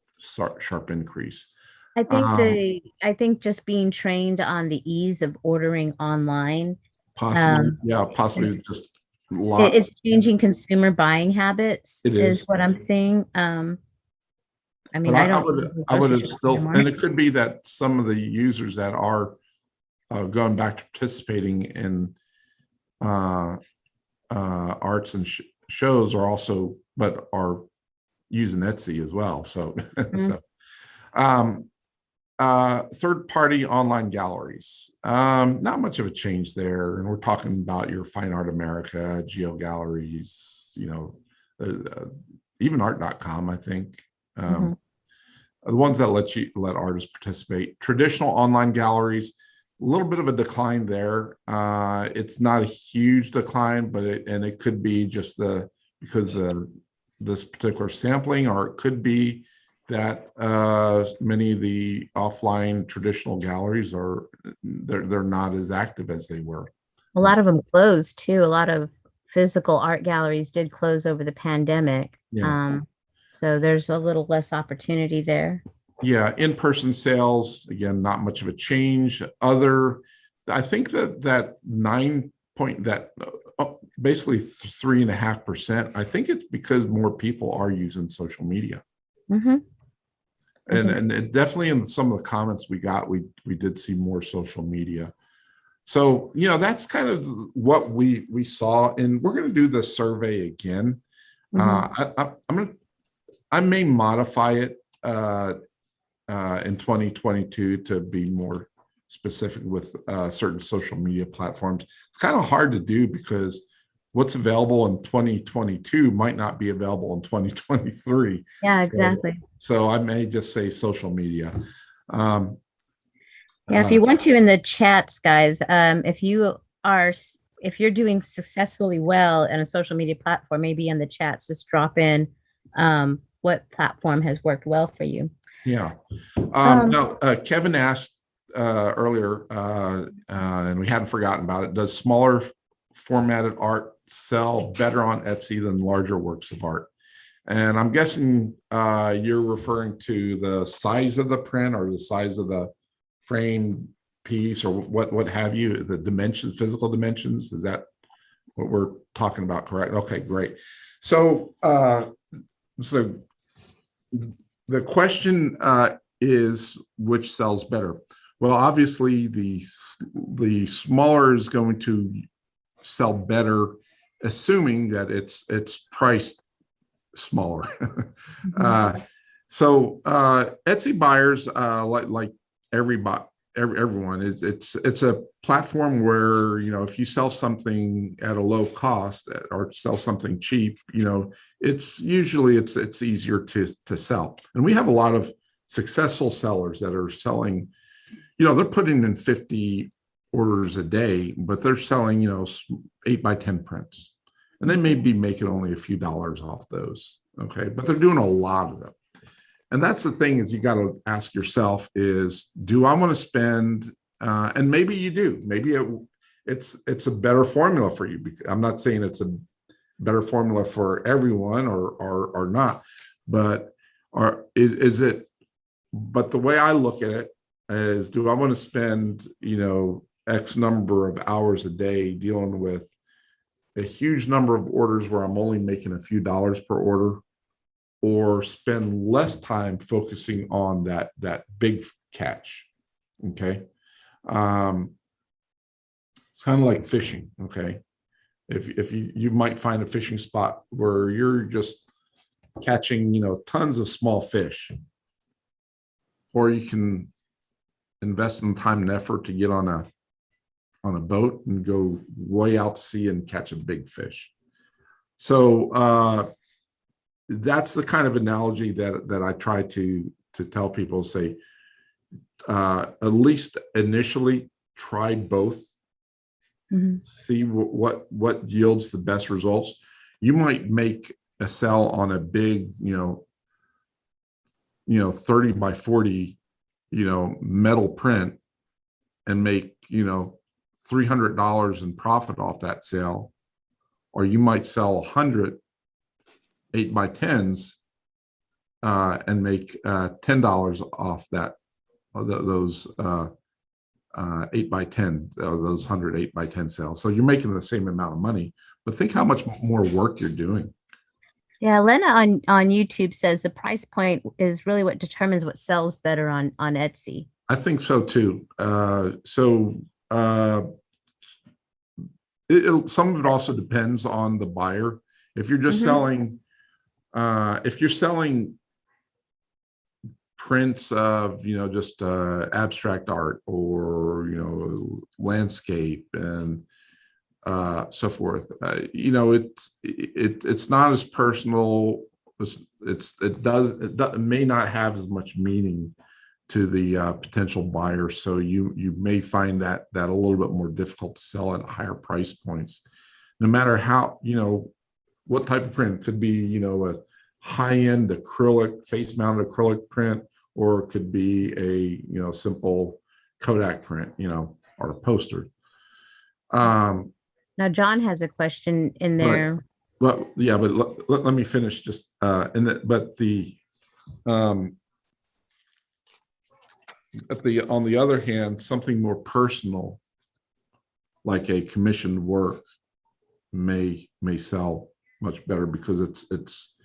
increase. Um, I think just being trained on the ease of ordering online, Possibly, um, yeah, possibly it's just a lot. it's changing consumer buying habits It is is. what I'm seeing. I But mean, I don't go to the I would grocery have shop still, anymore. and it could be that some of the users that are going back to participating in uh, arts and shows are also, but are using Etsy as well. So, Mhm. so um, third party online galleries, not much of a change there. And we're talking about your Fine Art America, Geo Galleries, even art.com, I think. Mhm. The ones that let artists participate. Traditional online galleries, a little bit of a decline there. It's not a huge decline, but it could be just because this particular sampling, or it could be that many of the offline traditional galleries they're not as active as they were. A lot of them closed too. A lot of physical art galleries did close over the pandemic. Yeah. So there's a little less opportunity there. Yeah, in-person sales, again, not much of a change. I think that 9 point, basically 3.5%. I think it's because more people are using social media, Hmm. I and think so. and it definitely in some of the comments we got, we did see more social media. So that's kind of what we saw, and we're going to do the survey again. Hmm. I may modify it in 2022 to be more specific with certain social media platforms. It's kind of hard to do because what's available in 2022 might not be available in 2023. Yeah, So, exactly. so I may just say social media. Um, Yeah, if uh, you want to in the chats, guys, if you're doing successfully well in a social media platform, maybe in the chats, just drop in what platform has worked well for you. yeah. Um, Now, Kevin asked earlier, and we hadn't forgotten about it. Does smaller formatted art sell better on Etsy than larger works of art? And I'm guessing you're referring to the size of the print or the size of the frame piece or what have you, the dimensions, physical dimensions. Is that what we're talking about? Correct. Okay, great. So, so the question is which sells better? Well, obviously the smaller is going to sell better, assuming that it's priced smaller. mhm. uh, Etsy buyers, like everybody, everyone, it's a platform where if you sell something at a low cost or sell something cheap, it's usually it's easier to sell. And we have a lot of successful sellers that are selling. They're putting in 50 orders a day, but they're selling 8x10 prints, and they may be making only a few dollars off those. Okay, but they're doing a lot of them. And that's the thing is you got to ask yourself is, do I want to spend, and maybe you do, maybe it's a better formula for you. I'm not saying it's a better formula for everyone or not, but is it, but the way I look at it is, do I want to spend, X number of hours a day dealing with a huge number of orders where I'm only making a few dollars per order, or spend less time focusing on that big catch? Okay. Um, it's kind of like fishing. Okay. If you might find a fishing spot where you're just catching, tons of small fish, or you can invest in time and effort to get on a boat and go way out to sea and catch a big fish. So that's the kind of analogy that I try to tell people. Say, at least initially try both, Mhm. see what yields the best results. You might make a sale on a big, 30 by 40, metal print and make, $300 in profit off that sale. Or you might sell 100 8 by 10s and make $10 off those 8 by 10, those 100 8 by 10 sales. So you're making the same amount of money, but think how much more work you're doing. Yeah, Lena on YouTube says the price point is really what determines what sells better on Etsy. I think so too. Some of it also depends on the buyer. If you're just selling, if you're selling prints of, just abstract art or, landscape and so forth, it's not as personal. It may not have as much meaning to the potential buyer. So you may find that a little bit more difficult to sell at higher price points, no matter how, what type of print. It could be, a high-end acrylic, face-mounted acrylic print, or it could be a, simple Kodak print, or a poster. Now, John has a question in there. But yeah, but let me finish just, on the other hand, something more personal, like a commissioned work, may sell much better because it's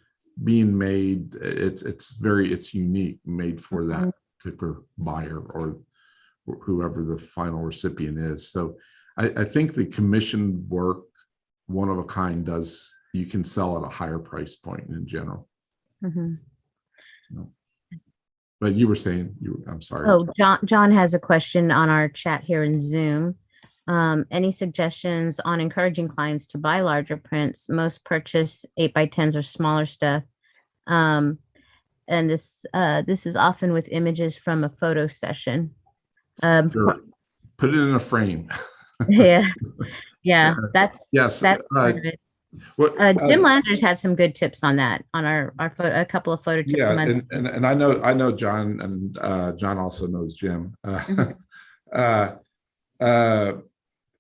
being made, it's unique, made for that particular buyer or whoever the final recipient is. So I think the commissioned work, one of a kind, you can sell at a higher price point in general. But you were saying, I'm sorry. Oh, John has a question on our chat here in Zoom. Any suggestions on encouraging clients to buy larger prints? Most purchase 8 by 10s or smaller stuff. And this is often with images from a photo session. Sure. Put it in a frame. Yeah, that's part of it. Jim Landers had some good tips on that on our a couple of photo tips. Yeah, and I know John, and John also knows Jim.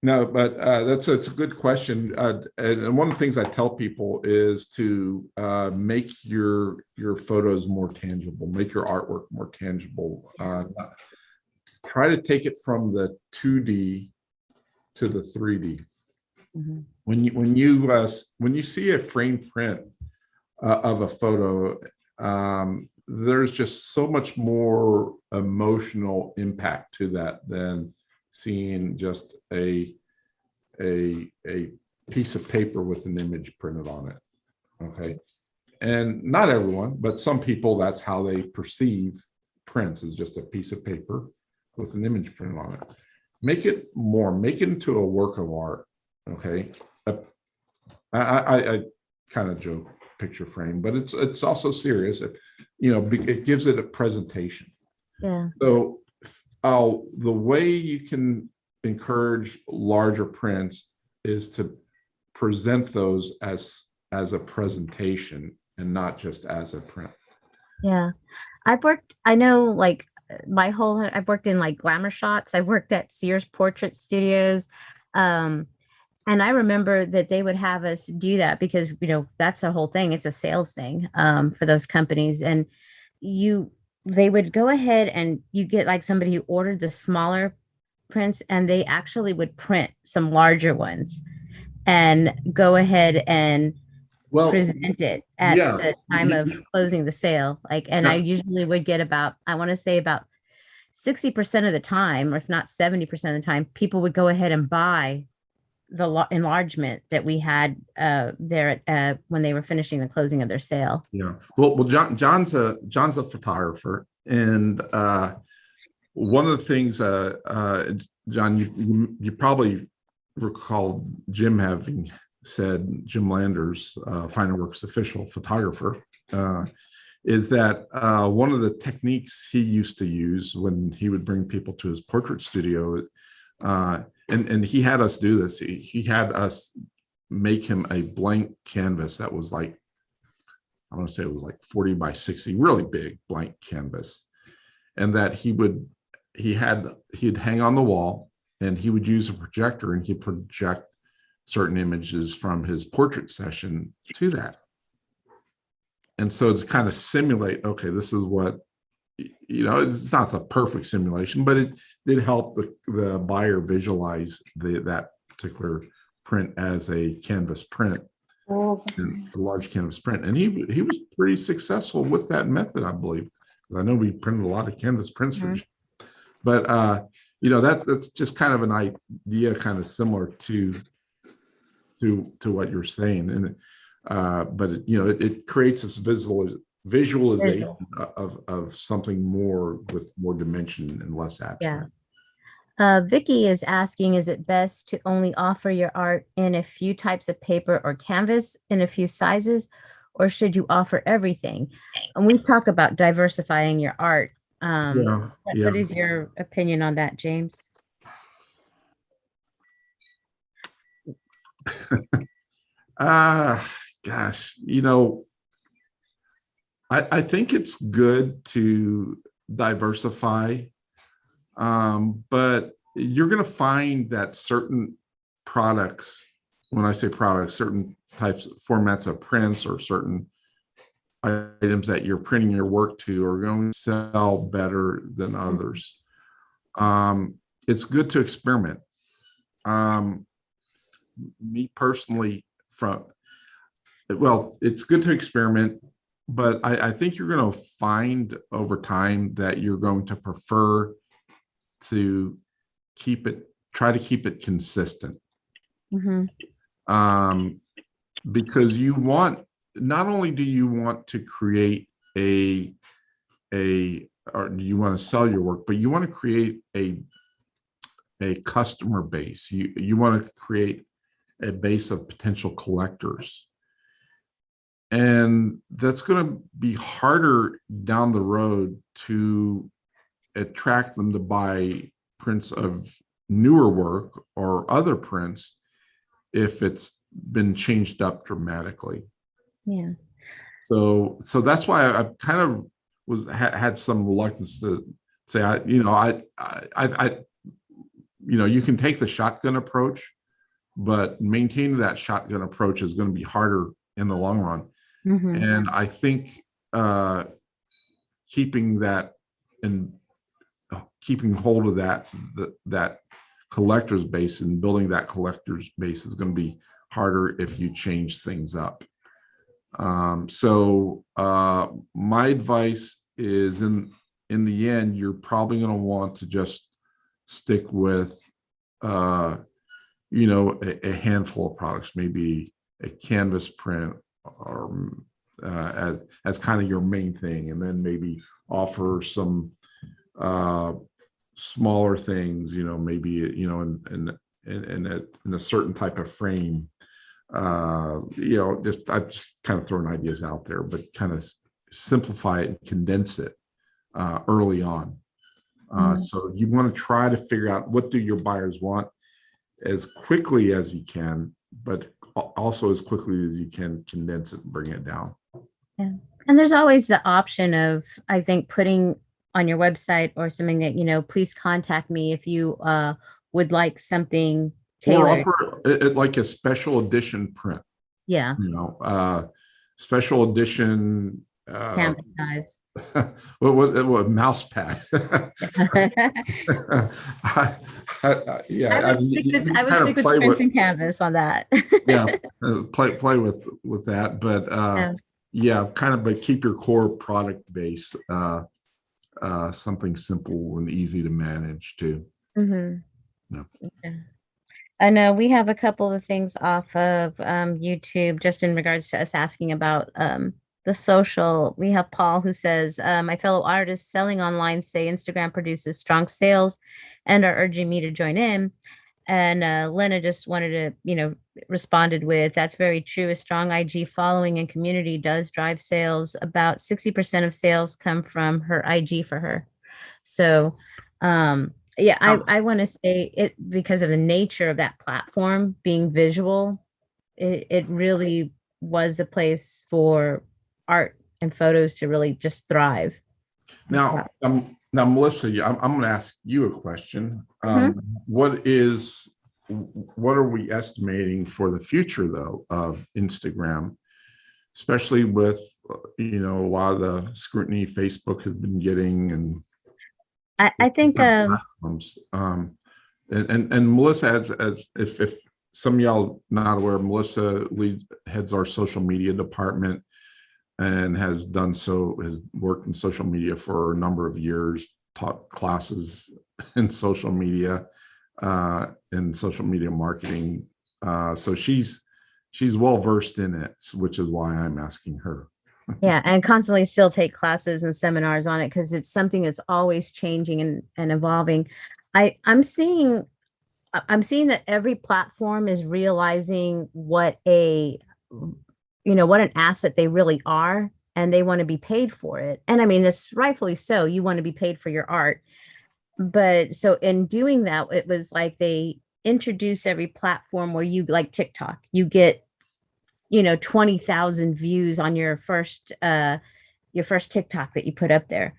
No, but it's a good question. And one of the things I tell people is to make your photos more tangible, make your artwork more tangible. Try to take it from the 2D to the 3D. When you see a frame print of a photo, there's just so much more emotional impact to that than seeing just a piece of paper with an image printed on it. Okay, and not everyone, but some people, that's how they perceive prints, is just a piece of paper with an image printed on it. Make it into a work of art. Okay, I kind of joke picture frame, but it's also serious. It gives it a presentation. Yeah. So the way you can encourage larger prints is to present those as a presentation and not just as a print. Yeah, I've worked in like glamour shots. I've worked at Sears portrait studios. And I remember that they would have us do that because, that's a whole thing. It's a sales thing for those companies. And they would go ahead and you get like somebody who ordered the smaller prints, and they actually would print some larger ones and go ahead and present it at the time of closing the sale. I usually would get about 60% of the time, or if not 70% of the time, people would go ahead and buy the enlargement that we had there when they were finishing the closing of their sale. Yeah. Well, John's a photographer, and one of the things, John, you probably recall Jim having said, Jim Landers, FinerWorks official photographer, is that one of the techniques he used to use when he would bring people to his portrait studio, and he had us do this. He had us make him a blank canvas that was like, I want to say it was like 40 by 60, really big blank canvas. And that he'd hang on the wall, and he would use a projector, and he'd project certain images from his portrait session to that. And so to kind of simulate, okay, this is what, it's not the perfect simulation, but it did help the buyer visualize that particular print as a canvas print, a large canvas print. And he was pretty successful with that method, I believe. I know we printed a lot of canvas prints for, but that's just kind of an idea, kind of similar to what you're saying. And but it creates this visualization of something more with more dimension and less abstract. Vicky is asking, is it best to only offer your art in a few types of paper or canvas in a few sizes, or should you offer everything? And we talk about diversifying your art. What is your opinion on that, James? Gosh, I think it's good to diversify, but you're going to find that certain products, when I say products, certain types, formats of prints or certain items that you're printing your work to are going to sell better than others. It's good to experiment. Me personally, it's good to experiment, but I think you're going to find over time that you're going to prefer to try to keep it consistent. Because not only do you want to create or do you want to sell your work, but you want to create a customer base. You want to create a base of potential collectors. And that's going to be harder down the road to attract them to buy prints of newer work or other prints if it's been changed up dramatically. So that's why I kind of had some reluctance to say, you can take the shotgun approach, but maintaining that shotgun approach is going to be harder in the long run. And I think keeping hold of that collector's base and building that collector's base is going to be harder if you change things up. So my advice is, in the end, you're probably going to want to just stick with a handful of products, maybe a canvas print, or as kind of your main thing, and then maybe offer some smaller things, maybe in a certain type of frame. I'm just kind of throwing ideas out there, but kind of simplify it and condense it early on. So you want to try to figure out what do your buyers want as quickly as you can, but also as quickly as you can condense it and bring it down. And there's always the option of, I think, putting on your website or something that, please contact me if you would like something tailored. Or offer it like a special edition print. Special edition canvas size. what mouse pad. I would stick with prints and canvas on that. Play with that, but but keep your core product base something simple and easy to manage too. I know we have a couple of things off of YouTube just in regards to us asking about the social. We have Paul who says, my fellow artists selling online say Instagram produces strong sales and are urging me to join in. And Lena just wanted to, responded with, that's very true. A strong IG following and community does drive sales. About 60% of sales come from her IG for her. So, I want to say it because of the nature of that platform being visual. it really was a place for art and photos to really just thrive. Yeah. Now, Melissa, I'm going to ask you a question. Mhm. What are we estimating for the future, though, of Instagram, especially with a lot of the scrutiny Facebook has been getting and I think different platforms. And Melissa, as if some of y'all not aware, Melissa heads our social media department and has worked in social media for a number of years, taught classes in social media, in social media marketing. So she's well versed in it, which is why I'm asking her. Yeah, and constantly still take classes and seminars on it because it's something that's always changing and evolving. I'm seeing that every platform is realizing what an asset they really are, and they want to be paid for it. And I mean, it's rightfully so. You want to be paid for your art. But so in doing that, it was like they introduce every platform where you like TikTok, you get 20,000 views on your first TikTok that you put up there.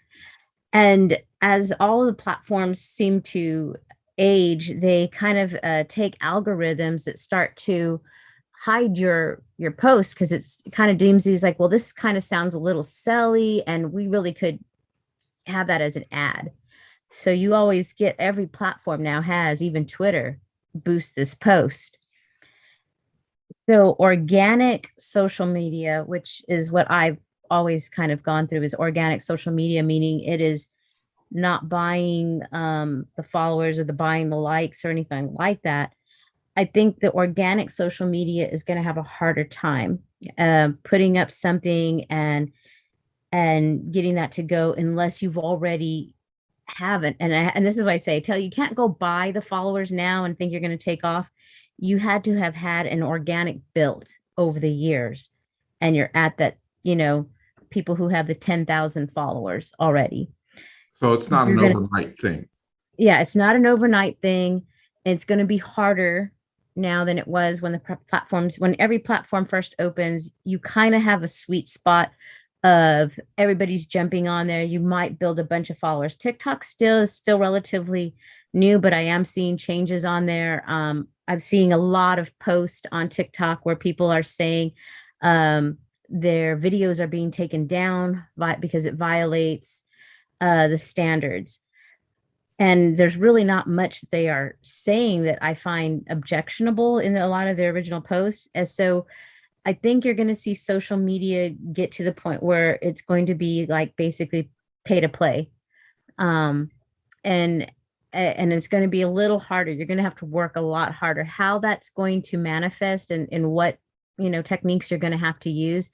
And as all of the platforms seem to age, they kind of take algorithms that start to hide your post because it's kind of deems these like, well, this kind of sounds a little silly, and we really could have that as an ad. So you always get every platform now has, even Twitter, boost this post. So organic social media, which is what I've always kind of gone through, is organic social media, meaning it is not buying the followers or the buying the likes or anything like that. I think the organic social media is going to have a harder time putting up something and getting that to go unless you've already haven't. And this is what I say, tell you can't go buy the followers now and think you're going to take off. You had to have had an organic built over the years, and you're at that, people who have the 10,000 followers already. So it's not You're an gonna overnight thing. Yeah, it's not an overnight thing. It's going to be harder now than it was when when every platform first opens. You kind of have a sweet spot of everybody's jumping on there. You might build a bunch of followers. TikTok is still relatively new, but I am seeing changes on there. I'm seeing a lot of posts on TikTok where people are saying their videos are being taken down because it violates the standards. And there's really not much they are saying that I find objectionable in a lot of their original posts. And so I think you're going to see social media get to the point where it's going to be like basically pay to play. Um, and and it's going to be a little harder. You're going to have to work a lot harder. How that's going to manifest and what techniques you're going to have to use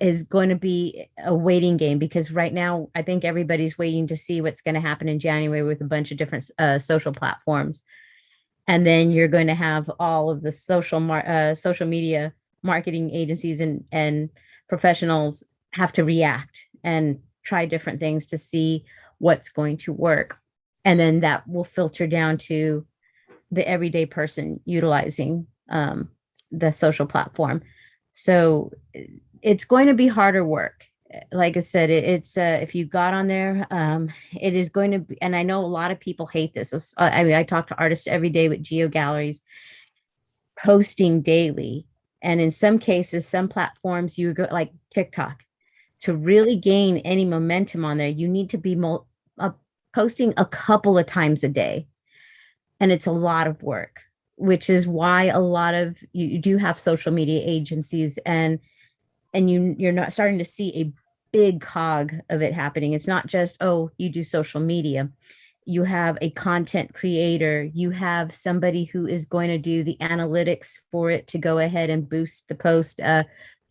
is going to be a waiting game, because right now I think everybody's waiting to see what's going to happen in January with a bunch of different social platforms. And then you're going to have all of the social media marketing agencies and professionals have to react and try different things to see what's going to work. And then that will filter down to the everyday person utilizing the social platform. So it's going to be harder work. Like I said, it's if you got on there, it is going to be, and I know a lot of people hate this. I mean, I talk to artists every day with geo galleries posting daily. And in some cases, some platforms, you go like TikTok, to really gain any momentum on there, you need to be posting a couple of times a day. And it's a lot of work, which is why a lot of you do have social media agencies, and you're not starting to see a big cog of it happening. It's not just, oh, you do social media. You have a content creator, you have somebody who is going to do the analytics for it to go ahead and boost the post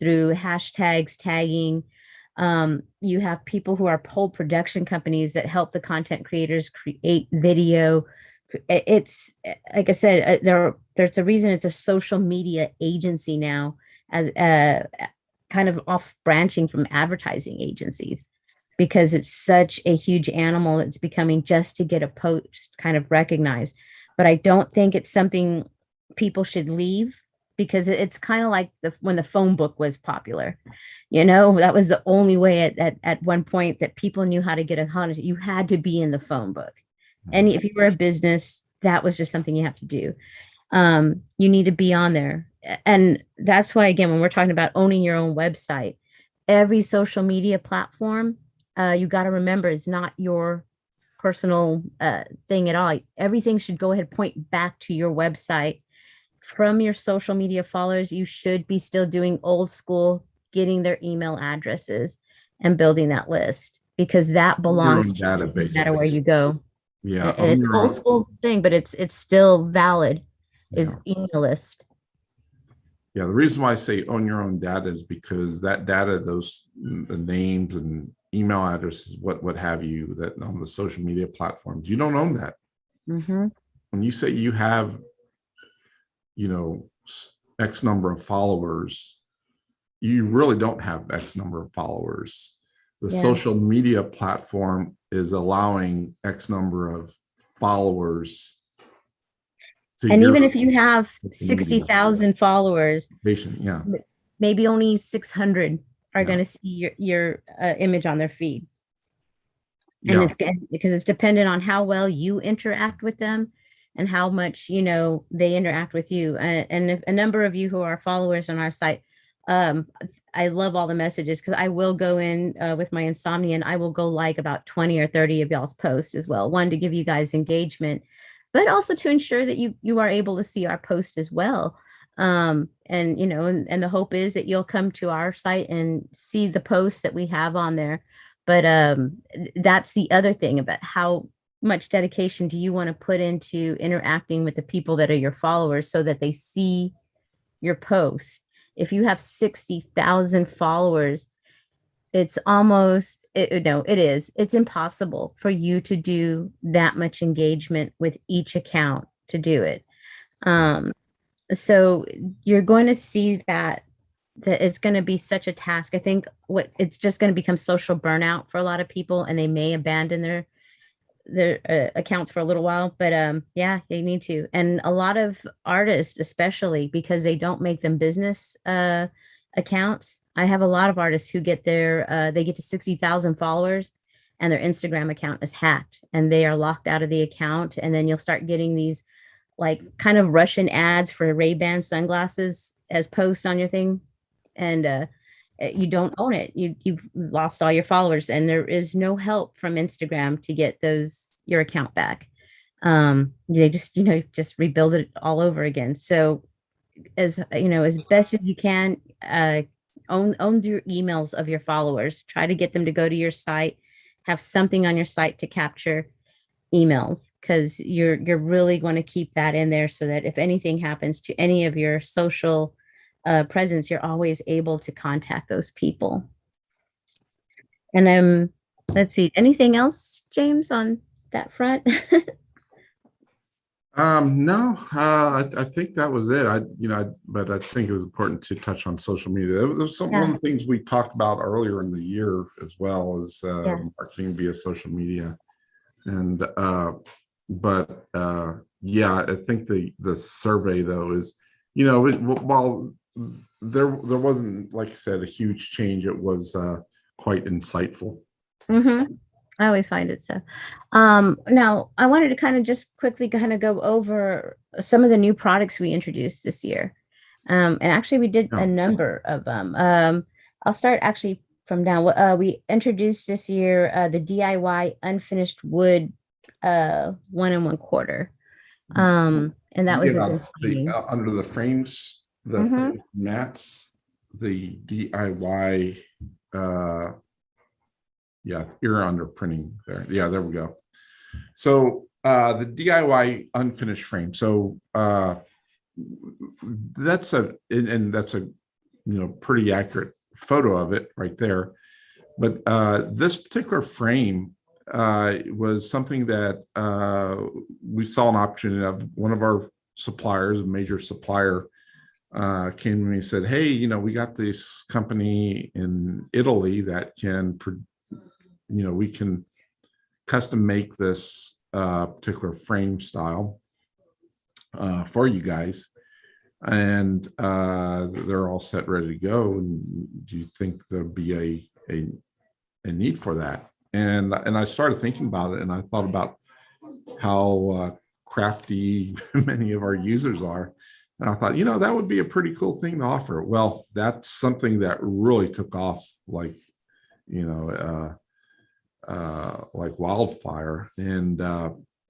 through hashtags, tagging. You have people who are pole production companies that help the content creators create video. It's like I said, there's a reason it's a social media agency now, as kind of off branching from advertising agencies, because it's such a huge animal. It's becoming just to get a post kind of recognized. But I don't think it's something people should leave. because it's kind of like when the phone book was popular. That was the only way at one point that people knew how to get a hold. You had to be in the phone book. And if you were a business, that was just something you have to do. You need to be on there. And that's why, again, when we're talking about owning your own website, every social media platform, you got to remember, it's not your personal thing at all. Everything should go ahead, point back to your website. From your social media followers, you should be still doing old school, getting their email addresses and building that list, because that Your belongs own to you data, no matter where basically. you go. Yeah, And own it's an your old own. school thing, but it's still valid, is Yeah. email list. Yeah, the reason why I say own your own data is because that data, those the names and email addresses, what have you, that on the social media platforms, you don't own that. Mm-hmm. When you say you have, you know, X number of followers, you really don't have X number of followers. The Yeah. social media platform is allowing X number of followers to And your even if you have social media 60,000 followers, patient. Yeah, maybe only 600 are yeah, going to see your image on their feed. And yeah. it's because it's dependent on how well you interact with them and how much they interact with you. And if a number of you who are followers on our site, um I love all the messages, because I will go in with my insomnia, and I will go like about 20 or 30 of y'all's posts as well, one to give you guys engagement, but also to ensure that you are able to see our post as well. And the hope is that you'll come to our site and see the posts that we have on there. But that's the other thing about how much dedication do you want to put into interacting with the people that are your followers so that they see your posts. If you have 60,000 followers, it's almost no, it is. It's impossible for you to do that much engagement with each account to do it. Um, so you're going to see that it's going to be such a task. I think what it's just going to become social burnout for a lot of people, and they may abandon their accounts for a little while. But yeah, they need to. And a lot of artists, especially because they don't make them business accounts. I have a lot of artists who they get to 60,000 followers, and their Instagram account is hacked, and they are locked out of the account. And then you'll start getting these like kind of Russian ads for Ray-Ban sunglasses as post on your thing, and you don't own it. You've lost all your followers, and there is no help from Instagram to get your account back. They just rebuild it all over again. So as best as you can, own your emails of your followers. Try to get them to go to your site. Have something on your site to capture emails, because you're really going to keep that in there so that if anything happens to any of your social presence, you're always able to contact those people. And let's see, anything else, James, on that front? No, I think that was it. But I think it was important to touch on social media. That was one Yeah, of the things we talked about earlier in the year as well, as yeah. marketing via social media. And but yeah, I think the survey though is, while there wasn't, like I said, a huge change, it was quite insightful. Mm-hmm. I always find it so. Now I wanted to kind of just quickly kind of go over some of the new products we introduced this year. And actually we did a Yeah. number of them. I'll start actually from down. We introduced this year the DIY unfinished wood 1 1/4. And that was as Yeah, in the framing. under the frames, the Mm-hmm. frame mats, the DIY. Uh, yeah, you're under printing there. Yeah, there we go. So the DIY unfinished frame. So that's and that's a pretty accurate photo of it right there. But this particular frame was something that we saw an opportunity of. One of our suppliers, a major supplier, came to me and said, "Hey, we got this company in Italy that can, we can custom make this particular frame style for you guys. and they're all set, ready to go. And do you think there'll be a need for that? And I started thinking about it, and I thought about how crafty many of our users are. And I thought, that would be a pretty cool thing to offer. Well, that's something that really took off like wildfire. And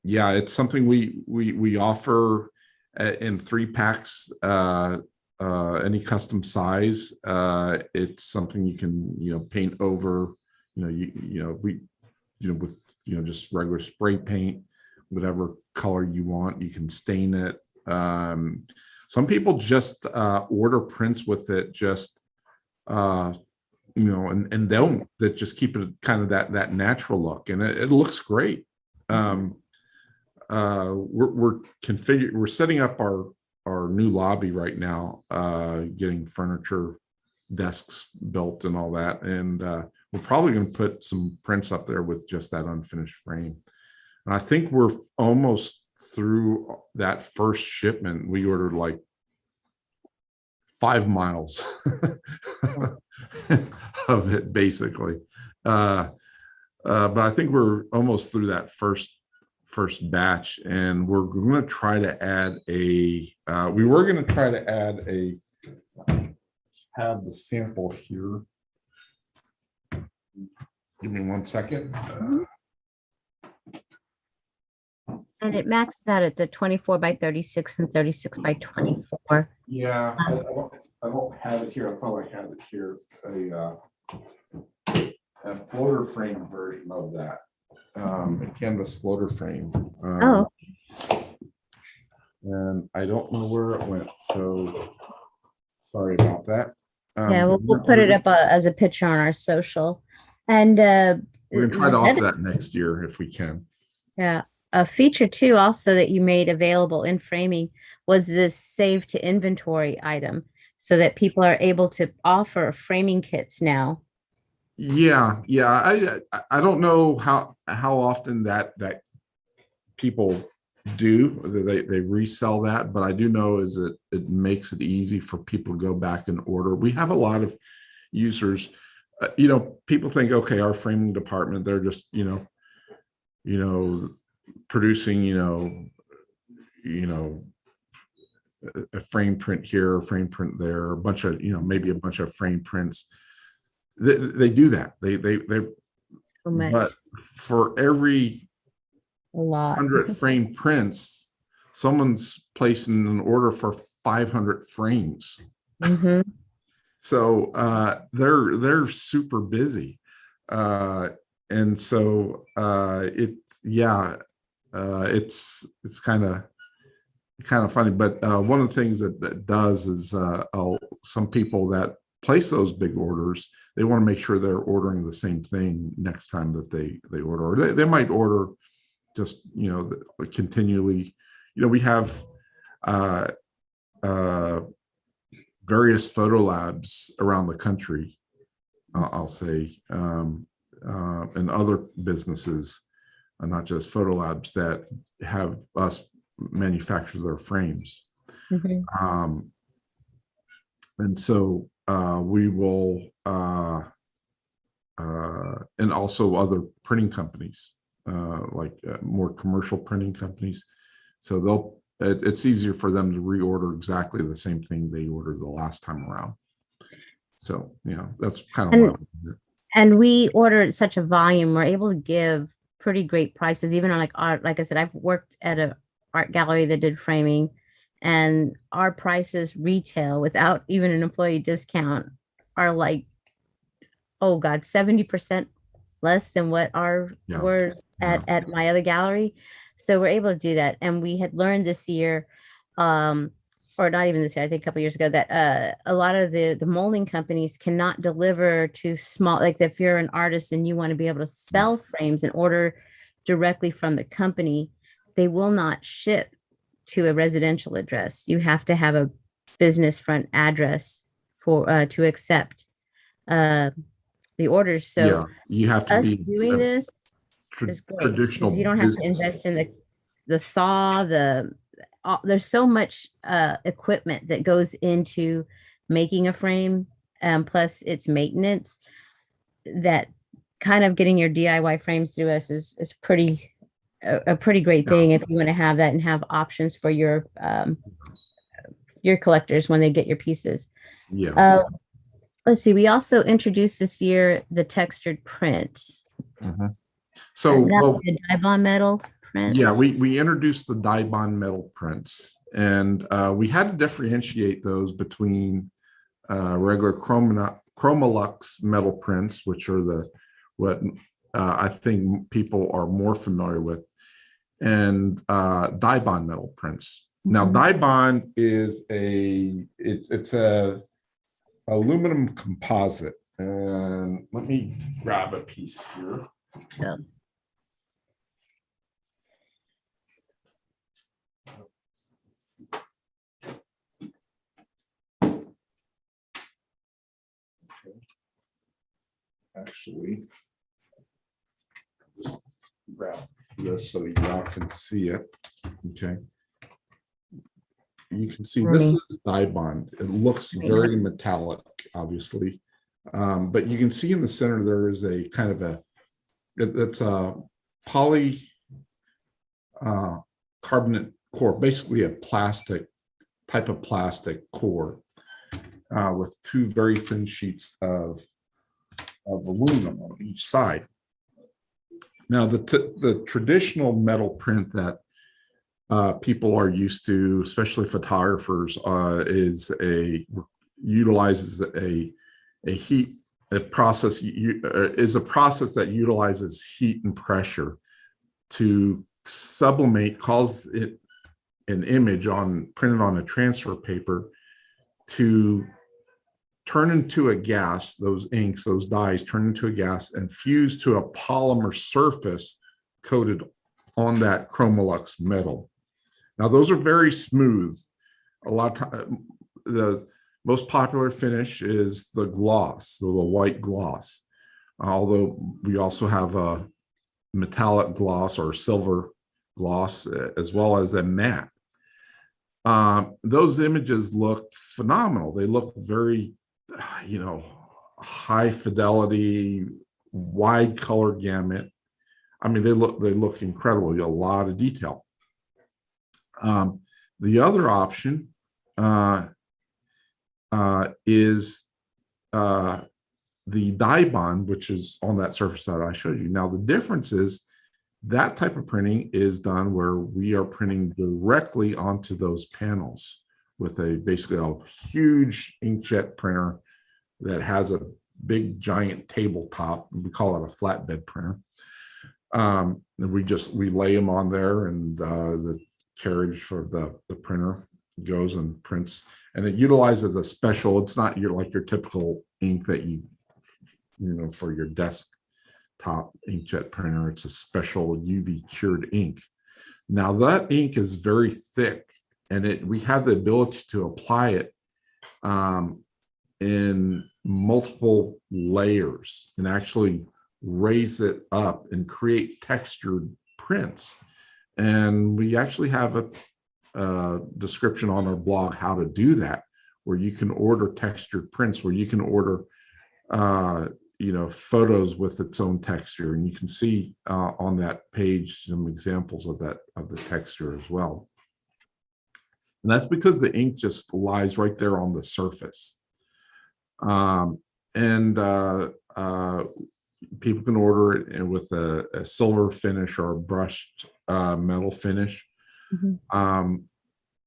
yeah, it's something we offer in 3 packs, any custom size. It's something you can paint over, with just regular spray paint, whatever color you want. You can stain it. Some people just order prints with it, just and don't, that just keep it kind of that natural look, and it looks great. We're setting up our new lobby right now, getting furniture, desks built and all that, and we're probably going to put some prints up there with just that unfinished frame. And I think we're almost through that first shipment. We ordered like 5 miles of it, basically. But I think we're almost through that first batch, and we're going to try to add we were going to try to add have the sample here. Give me 1 second. And it maxes out at the 24 by 36 and 36 by 24. Yeah, I don't have it here. I probably have it here. A floater frame version of that. A canvas floater frame. Oh. And I don't know where it went, so sorry about that. Yeah, we'll put it up as a picture on our social. And we're gonna try to offer that next year if we can. Yeah. A feature too also that you made available in framing was this save to inventory item, so that people are able to offer framing kits now. Yeah. I don't know how often that people do, they resell that, but I do know is that it makes it easy for people to go back and order. We have a lot of users. People think, okay, our framing department, they're just producing a frame print here, a frame print there, a bunch of maybe a bunch of frame prints. They do that. But for every a lot 100 frame prints, someone's placing an order for 500 frames. Mm-hmm. So they're super busy, and so it's kind of funny. But one of the things that does is some people that place those big orders, they want to make sure they're ordering the same thing next time that they order, or they might order just continually. We have various photo labs around the country, I'll say, and other businesses, not just photo labs, that have us manufacture their frames. Mm-hmm. And so we will, and also other printing companies, like more commercial printing companies. So it's easier for them to reorder exactly the same thing they ordered the last time around. So that's kind of what. And we ordered such a volume, we're able to give pretty great prices, even on like art. Like I said, I've worked at an art gallery that did framing, and our prices retail without even an employee discount are like, oh God, 70% less than what were at my other gallery. So we're able to do that. And we had learned this year, or not even this year, I think a couple of years ago, that a lot of the molding companies cannot deliver to small, like if you're an artist and you want to be able to sell frames and order directly from the company, they will not ship to a residential address. You have to have a business front address to accept the orders. So you have to be doing this is great, traditional. because you don't have to invest in the saw, there's so much equipment that goes into making a frame, plus its maintenance, that kind of getting your DIY frames through us is pretty a pretty great Yeah. thing if you want to have that and have options for your collectors when they get your pieces. Yeah. Uh, let's see. We also introduced this year the textured prints. Mhm. So, Now well, the dye bond metal yeah, prints. we introduced the dye bond metal prints, and we had to differentiate those between regular Chromolux metal prints, which are what I think people are more familiar with, and dye bond metal prints. Now, Mhm. dye bond is it's a aluminum composite, and let me grab a piece here. So, Actually, just grab this so y'all can see it. Okay. You can see this is dye bond. It looks very metallic, obviously. But you can see in the center there is a kind of it's a poly carbonate core, basically a plastic type of plastic core with two very thin sheets of aluminum on each side. Now, the traditional metal print that people are used to, especially photographers, utilizes a heat a process is a process that utilizes heat and pressure to sublimate, cause it an image printed on a transfer paper to turn into a gas. Those inks, those dyes turn into a gas and fuse to a polymer surface coated on that Chromolux metal. Now, those are very smooth. A lot of time, the most popular finish is the gloss, so the white gloss. Although we also have a metallic gloss or silver gloss, as well as a matte. Those images look phenomenal. They look very, high fidelity, wide color gamut. I mean, they look incredible. A lot of detail. The other option is the dye bond, which is on that surface that I showed you. Now, the difference is that type of printing is done where we are printing directly onto those panels with basically a huge inkjet printer that has a big giant tabletop. We call it a flatbed printer. And we lay them on there, and the carriage for the printer goes and prints. And it utilizes a special, it's not your typical ink that you for your desktop inkjet printer. It's a special UV cured ink. Now that ink is very thick, and we have the ability to apply it in multiple layers and actually raise it up and create textured prints. And we actually have a description on our blog how to do that, where you can order textured prints, where you can order photos with its own texture, and you can see on that page some examples of the texture as well. And that's because the ink just lies right there on the surface. People can order it with a silver finish or a brushed metal finish. Mm-hmm.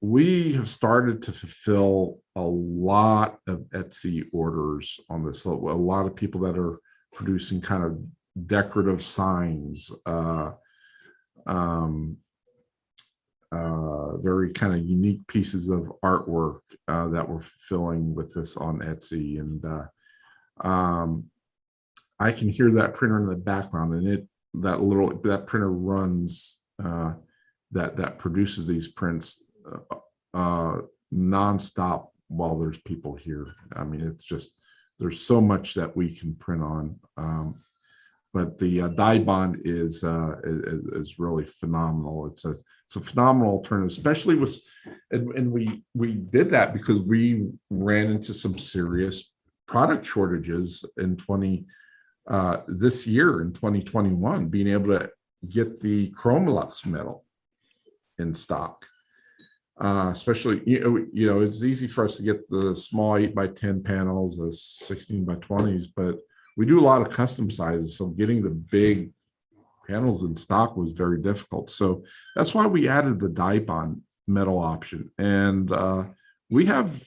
We have started to fulfill a lot of Etsy orders on this. A lot of people that are producing kind of decorative signs, very kind of unique pieces of artwork that we're filling with this on Etsy. And I can hear that printer in the background, and that printer runs that produces these prints nonstop while there's people here. I mean, it's just, there's so much that we can print on. but the dye bond is really phenomenal. It's a phenomenal alternative, especially with, and we did that because we ran into some serious product shortages in this year in 2021, being able to get the Chromolux metal in stock. Especially, it's easy for us to get the small 8x10 panels, the 16x20s, but we do a lot of custom sizes. So getting the big panels in stock was very difficult. So that's why we added the dye bond metal option. And we have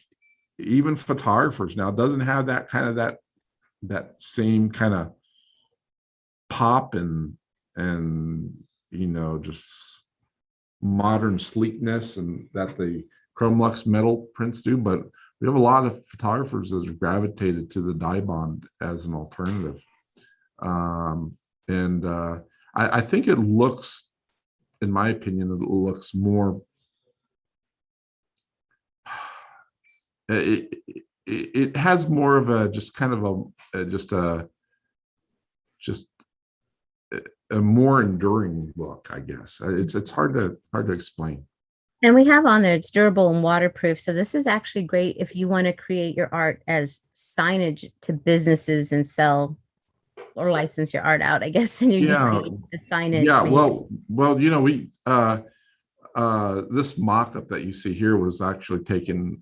even photographers now, doesn't have that kind of that same kind of pop and just modern sleekness and that the Chromolux metal prints do, but we have a lot of photographers that have gravitated to the dye bond as an alternative. I think it looks, in my opinion, it looks more, it has more of a just kind of a more enduring look, I guess. It's hard to explain. And we have on there, it's durable and waterproof. So this is actually great if you want to create your art as signage to businesses and sell or license your art out, I guess. And you Yeah, create the signage. yeah. Well, we this mock-up that you see here was actually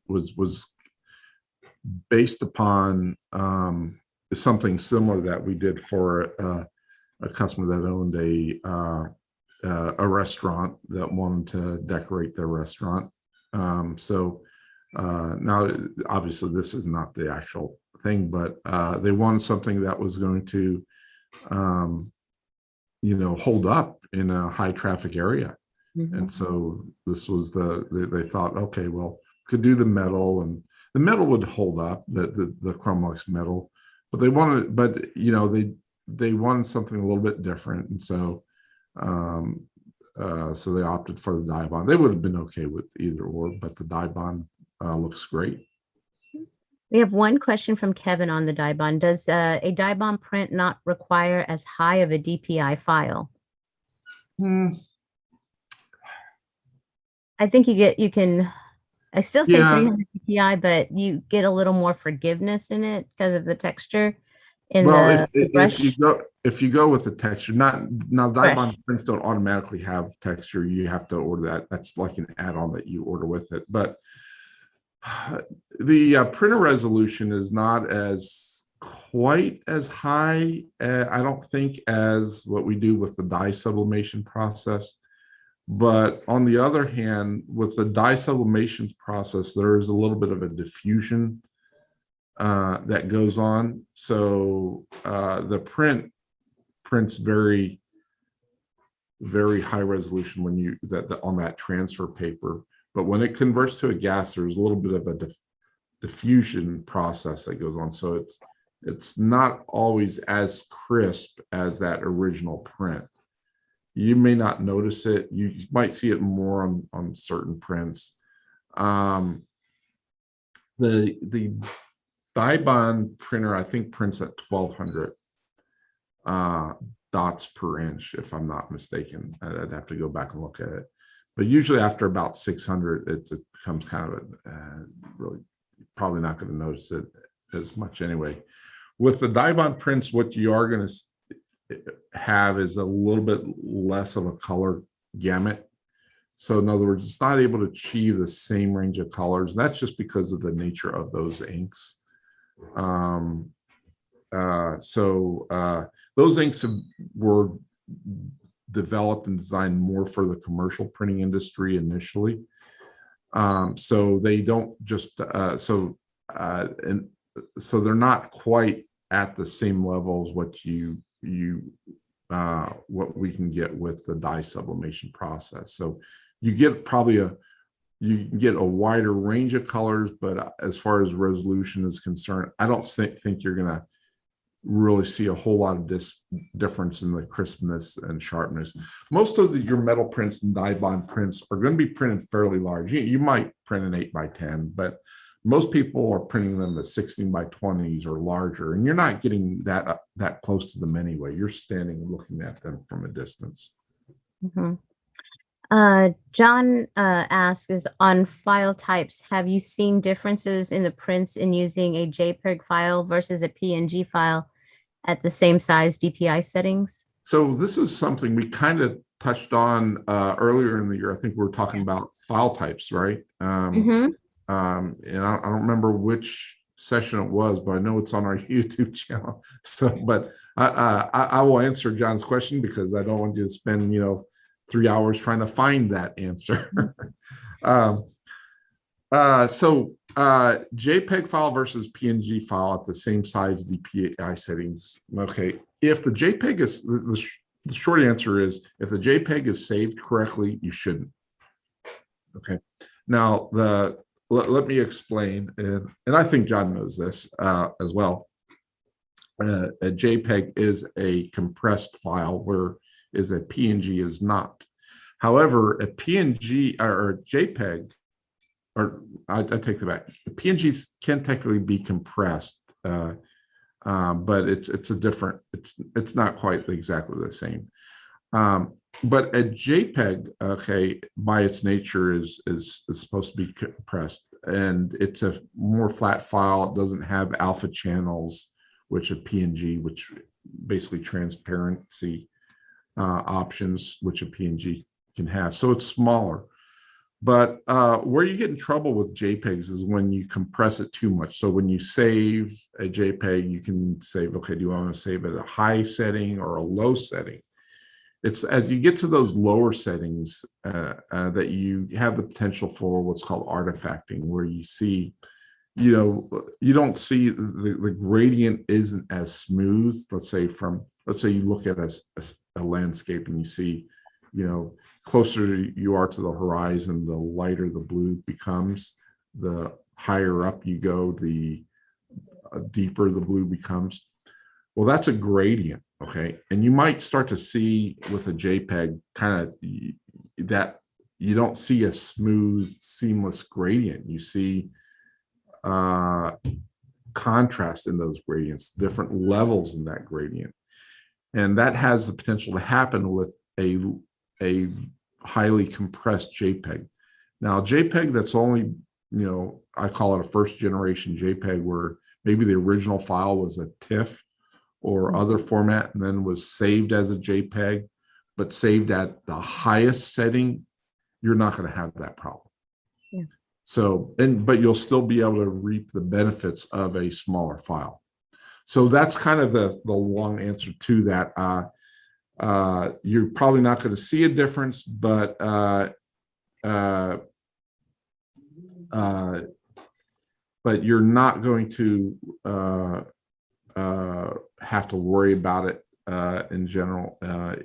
was based upon something similar that we did for a customer that owned a restaurant that wanted to decorate their restaurant. Now, obviously, this is not the actual thing, but they wanted something that was going to, hold up in a high traffic area. Mm-hmm. And so this was they thought, okay, well, could do the metal, and the metal would hold up, the Chromolux metal, but they wanted, they wanted something a little bit different, and so so they opted for the dye bond. They would have been okay with either or, but the dye bond looks great. We have one question from Kevin on the dye bond. Does a dye bond print not require as high of a DPI file? I think I still say 300 DPI, but you get a little more forgiveness in it because of the texture. If you go with the texture, now dye bond prints don't automatically have texture. You have to order that. That's like an add-on that you order with it. But the printer resolution is not as quite as high, I don't think, as what we do with the dye sublimation process. But on the other hand, with the dye sublimation process, there is a little bit of a diffusion that goes on. So the prints very, very high resolution when you on that transfer paper. But when it converts to a gas, there's a little bit of a diffusion process that goes on. So it's not always as crisp as that original print. You may not notice it. You might see it more on certain prints. The dye bond printer, I think, prints at 1200 dots per inch, if I'm not mistaken. I'd have to go back and look at it. But usually after about 600, it becomes kind of really probably not going to notice it as much anyway. With the dye bond prints, what you are going to have is a little bit less of a color gamut. So in other words, it's not able to achieve the same range of colors. That's just because of the nature of those inks. Those inks were developed and designed more for the commercial printing industry initially. So they don't just so they're not quite at the same level as what what we can get with the dye sublimation process. So you get you get a wider range of colors, but as far as resolution is concerned, I don't think you're gonna really see a whole lot of difference in the crispness and sharpness. Most of your metal prints and dye bond prints are going to be printed fairly large. You might print an 8x10, but Most people are printing them at 16 by 20s or larger, and you're not getting that close to them anyway. You're standing and looking at them from a distance. Mhm. John asks, is on file types, have you seen differences in the prints in using a JPEG file versus a PNG file at the same size DPI settings? So this is something we kind of touched on earlier in the year. I think we were talking about file types, right? Mm-hmm. And I don't remember which session it was, but I know it's on our YouTube channel. So, but I will answer John's question because I don't want you to spend 3 hours trying to find that answer. JPEG file versus PNG file at the same size DPI settings. Okay, if the JPEG is the short answer is if the JPEG is saved correctly, you shouldn't. Okay, now let me explain, and I think John knows this as well. A JPEG is a compressed file, where is a PNG is not. However, a PNG or a JPEG, or I take that back. PNGs can technically be compressed, but it's a different. It's not quite exactly the same. But a JPEG, okay, by its nature is supposed to be compressed, and it's a more flat file. It doesn't have alpha channels, which a PNG, which basically transparency options, which a PNG can have. So it's smaller. But where you get in trouble with JPEGs is when you compress it too much. So when you save a JPEG, you can save, okay, do you want to save it at a high setting or a low setting? It's as you get to those lower settings that you have the potential for what's called artifacting, where you see, you don't see the gradient isn't as smooth. Let's say you look at a landscape and you see, closer you are to the horizon, the lighter the blue becomes. The higher up you go, the deeper the blue becomes. Well, that's a gradient, okay? And you might start to see with a JPEG kind of that you don't see a smooth, seamless gradient. You see contrast in those gradients, different levels in that gradient. And that has the potential to happen with a highly compressed JPEG. Now, JPEG that's only, I call it a first generation JPEG, where maybe the original file was a TIFF or other format and then was saved as a JPEG, but saved at the highest setting, you're not going to have that problem. Yeah. So, but you'll still be able to reap the benefits of a smaller file. So that's kind of the long answer to that. You're probably not going to see a difference, but you're not going to have to worry about it in general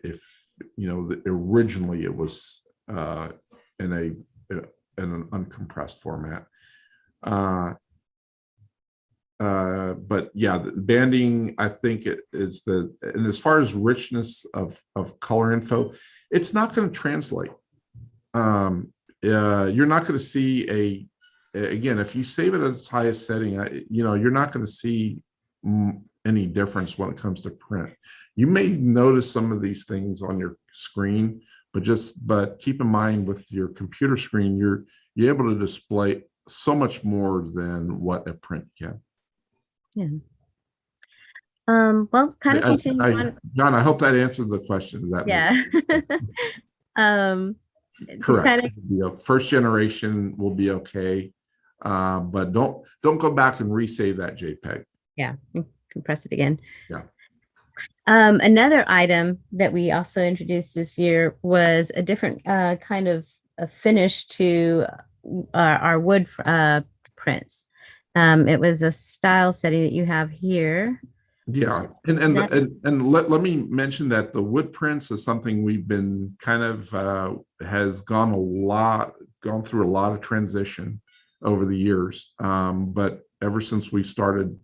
if originally it was in an uncompressed format. But yeah, the banding, I think it is and as far as richness of color info, it's not going to translate. You're not going to see again, if you save it at its highest setting, you're not going to see any difference when it comes to print. You may notice some of these things on your screen, but keep in mind with your computer screen, you're able to display so much more than what a print can. Yeah. Well, kind of continuing on. John, I hope that answered the question. Does that correct? First generation will be okay, but don't go back and resave that JPEG. Yeah, compress it again. Yeah. Another item that we also introduced this year was a different kind of a finish to our wood prints. It was a style setting that you have here. Yeah, and let me mention that the wood prints is something we've been kind of has gone through a lot of transition over the years. But ever since we started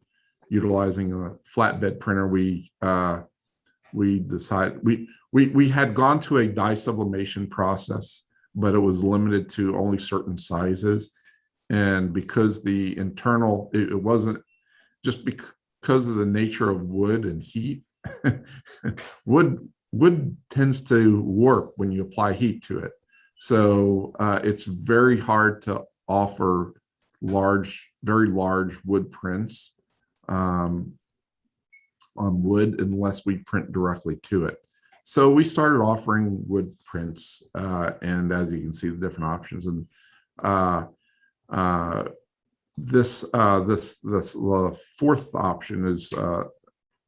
utilizing a flatbed printer, we decided we had gone to a dye sublimation process, but it was limited to only certain sizes. And because the internal, it wasn't just because of the nature of wood and heat, wood tends to warp when you apply heat to it. So it's very hard to offer very large wood prints on wood unless we print directly to it. So we started offering wood prints, and as you can see, the different options. And this fourth option is a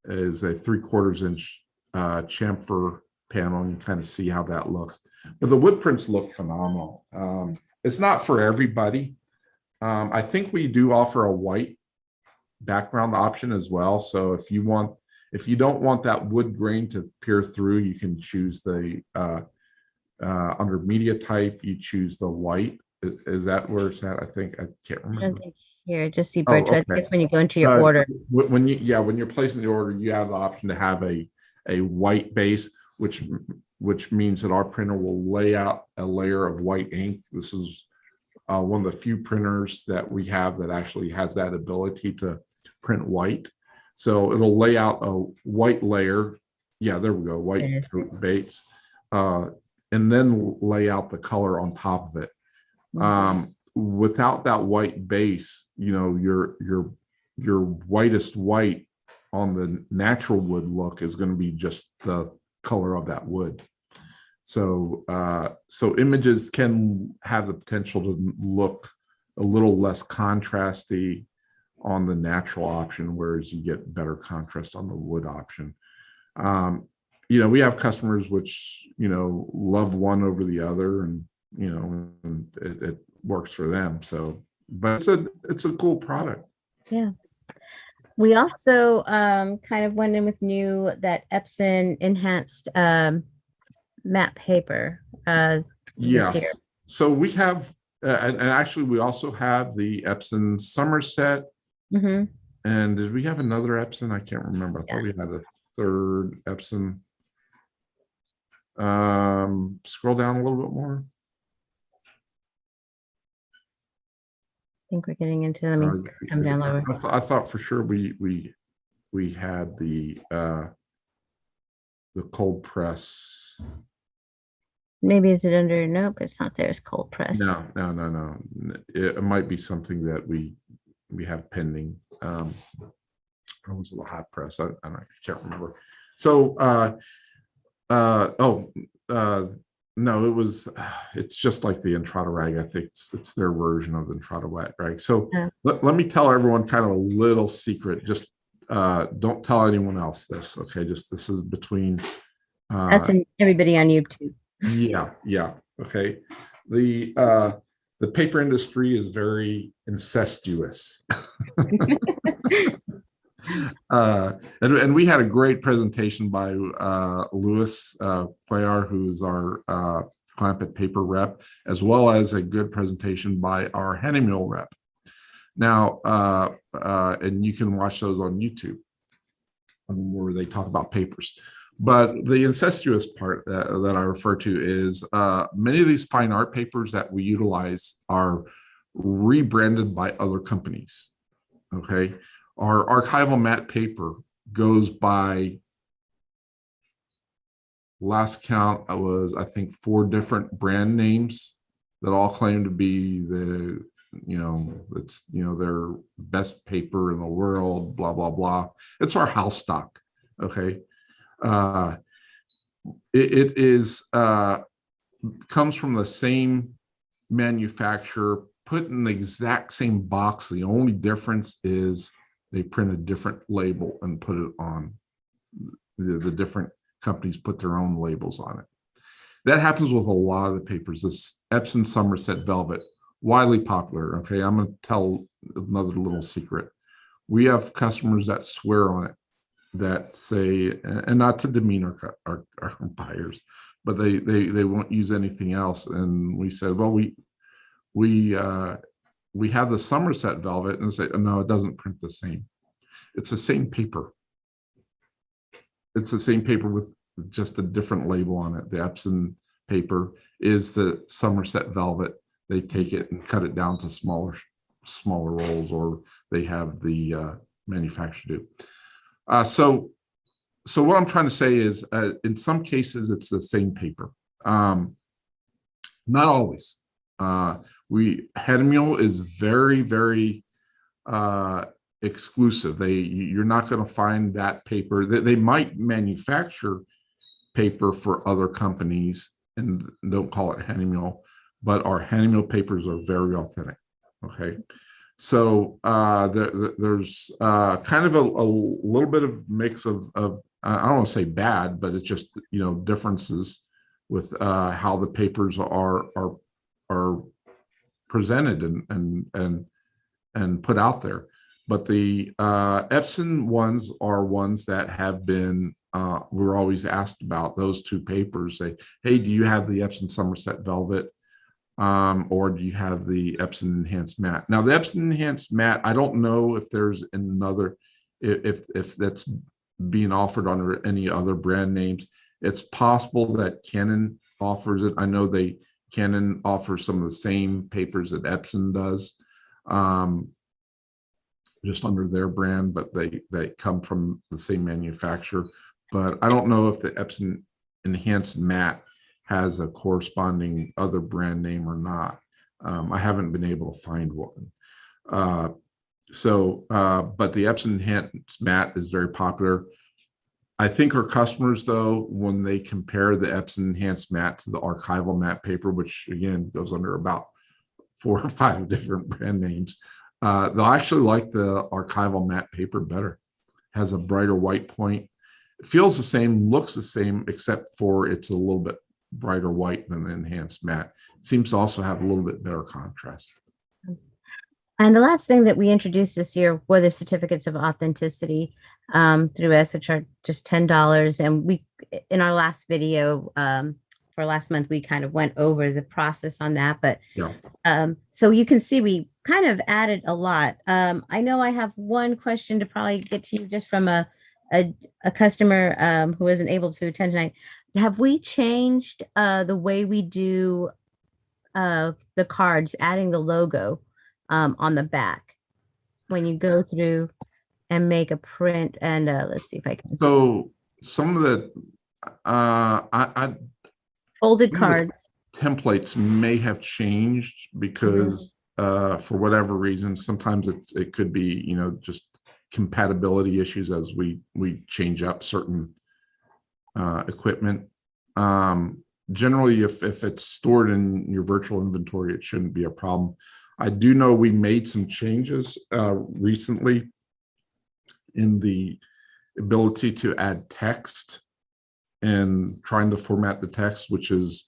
3/4 inch chamfer panel, and you kind of see how that looks. But the wood prints look phenomenal. It's not for everybody. I think we do offer a white background option as well. So if you don't want that wood grain to peer through, you can choose the under media type, you choose the white. Is that where it's at? I think I can't I don't remember. think here, just see Oh, birch. I think okay. it's when you go into your order. When you're placing the order, you have the option to have a white base, which means that our printer will lay out a layer of white ink. This is one of the few printers that we have that actually has that ability to print white. So it'll lay out a white layer. Yeah, there we go, white coat base, and then lay out the color on top of it. Without that white base, your whitest white on the natural wood look is going to be just the color of that wood. So images can have the potential to look a little less contrasty on the natural option, whereas you get better contrast on the wood option. We have customers which love one over the other, and and it works for them. So, but it's a cool product. Yeah. We also kind of went in with that Epson enhanced matte paper this year. So we have, and actually we also have the Epson Somerset. Mm-hmm. And did we have another Epson? I can't remember. I thought we had a third Epson. Scroll down a little bit more. I think we're getting into. Let me come down lower. I thought for sure we had the cold press. Maybe is it under? Nope, it's not there. It's cold press. No. It might be something that we have pending. Or was it the hot press? I can't remember. So no, it's just like the Entrada rag. I think it's their version of the Entrada rag. So let me tell everyone kind of a little secret. Just don't tell anyone else this. Okay, just this is between us and everybody on YouTube. Yeah. Okay. The paper industry is very incestuous. And we had a great presentation by Louis Playar, who's our Clamp Paper rep, as well as a good presentation by our Hennemill rep. Now, and you can watch those on YouTube where they talk about papers. But the incestuous part that I refer to is many of these fine art papers that we utilize are rebranded by other companies. Okay. Our archival matte paper goes by, last count was, I think, 4 different brand names that all claim to be their best paper in the world, blah, blah, blah. It's our house stock. Okay. It is comes from the same manufacturer, put in the exact same box. The only difference is they print a different label and put it on. The different companies put their own labels on it. That happens with a lot of the papers. This Epson Somerset Velvet, widely popular. Okay, I'm going to tell another little secret. We have customers that swear on it, that say, and not to demean our buyers, but they won't use anything else. And we said, well, we have the Somerset Velvet, and say, no, it doesn't print the same. It's the same paper. It's the same paper with just a different label on it. The Epson paper is the Somerset Velvet. they take it and cut it down to smaller rolls, or they have the manufacturer do. So what I'm trying to say is, in some cases, it's the same paper. Not always. Henmule is very, very exclusive. You're not going to find that paper. They might manufacture paper for other companies and don't call it Henmule, but our Henmule papers are very authentic. Okay. So there's kind of a little bit of mix of I don't want to say bad, but it's just, differences with how the papers are presented and put out there. But the Epson ones are ones that have been, we're always asked about those two papers. Say, hey, do you have the Epson Somerset Velvet? Or do you have the Epson Enhanced Matte? Now, the Epson Enhanced Matte, I don't know if there's another, if that's being offered under any other brand names. It's possible that Canon offers it. I know Canon offers some of the same papers that Epson does, just under their brand, but they come from the same manufacturer. But I don't know if the Epson Enhanced Matte has a corresponding other brand name or not. I haven't been able to find one. But the Epson Enhanced Matte is very popular. I think our customers, though, when they compare the Epson Enhanced Matte to the archival matte paper, which again goes under about 4 or 5 different brand names, they'll actually like the archival matte paper better. Has a brighter white point. It feels the same, looks the same, except for it's a little bit brighter white than the Enhanced Matte. It seems to also have a little bit better contrast. And the last thing that we introduced this year were the certificates of authenticity through us, which are just $10. And we, in our last video for last month, we kind of went over the process on that. But yeah. So you can see we kind of added a lot. I know I have one question to probably get to you just from a customer who isn't able to attend tonight. Have we changed the way we do the cards, adding the logo on the back when you go through and make a print? And let's see if I can. So some of the folded cards templates may have changed because for whatever reason, sometimes it could be, just compatibility issues as we change up certain equipment. Generally, if it's stored in your virtual inventory, it shouldn't be a problem. I do know we made some changes recently in the ability to add text and trying to format the text, which is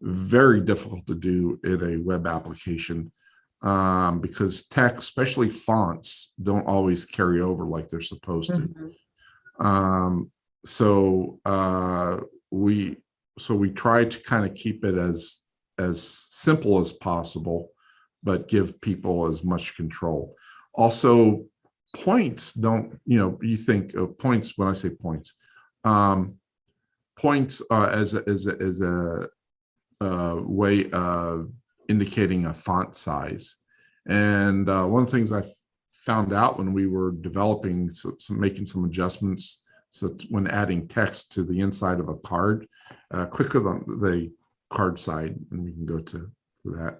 very difficult to do in a web application because text, especially fonts, don't always carry over like they're supposed to. So we try to kind of keep it as simple as possible, but give people as much control. Also, points don't, you think of points, when I say points, points as a way of indicating a font size. And one of the things I found out when we were developing, making some adjustments, so when adding text to the inside of a card, click on the card side, and we can go to that.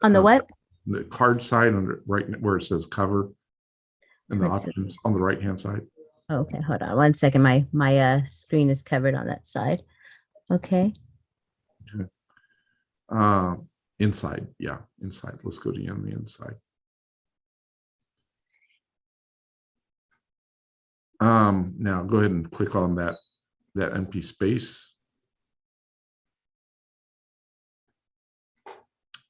On the what? The card side, right where it says cover, and the options on the right-hand side. Okay, hold on 1 second. My screen is covered on that side. Okay. Inside, yeah, inside. Let's go to the inside. Now go ahead and click on that empty space.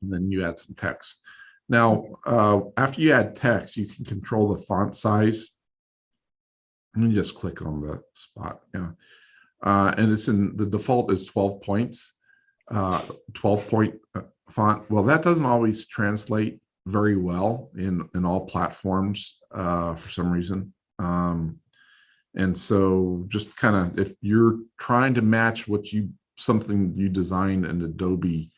And then you add some text. Now, after you add text, you can control the font size. Let me just click on the spot. Yeah. And it's in the default is 12 points, 12-point font. Well, that doesn't always translate very well in all platforms for some reason. And so just kind of, if you're trying to match something you designed in Adobe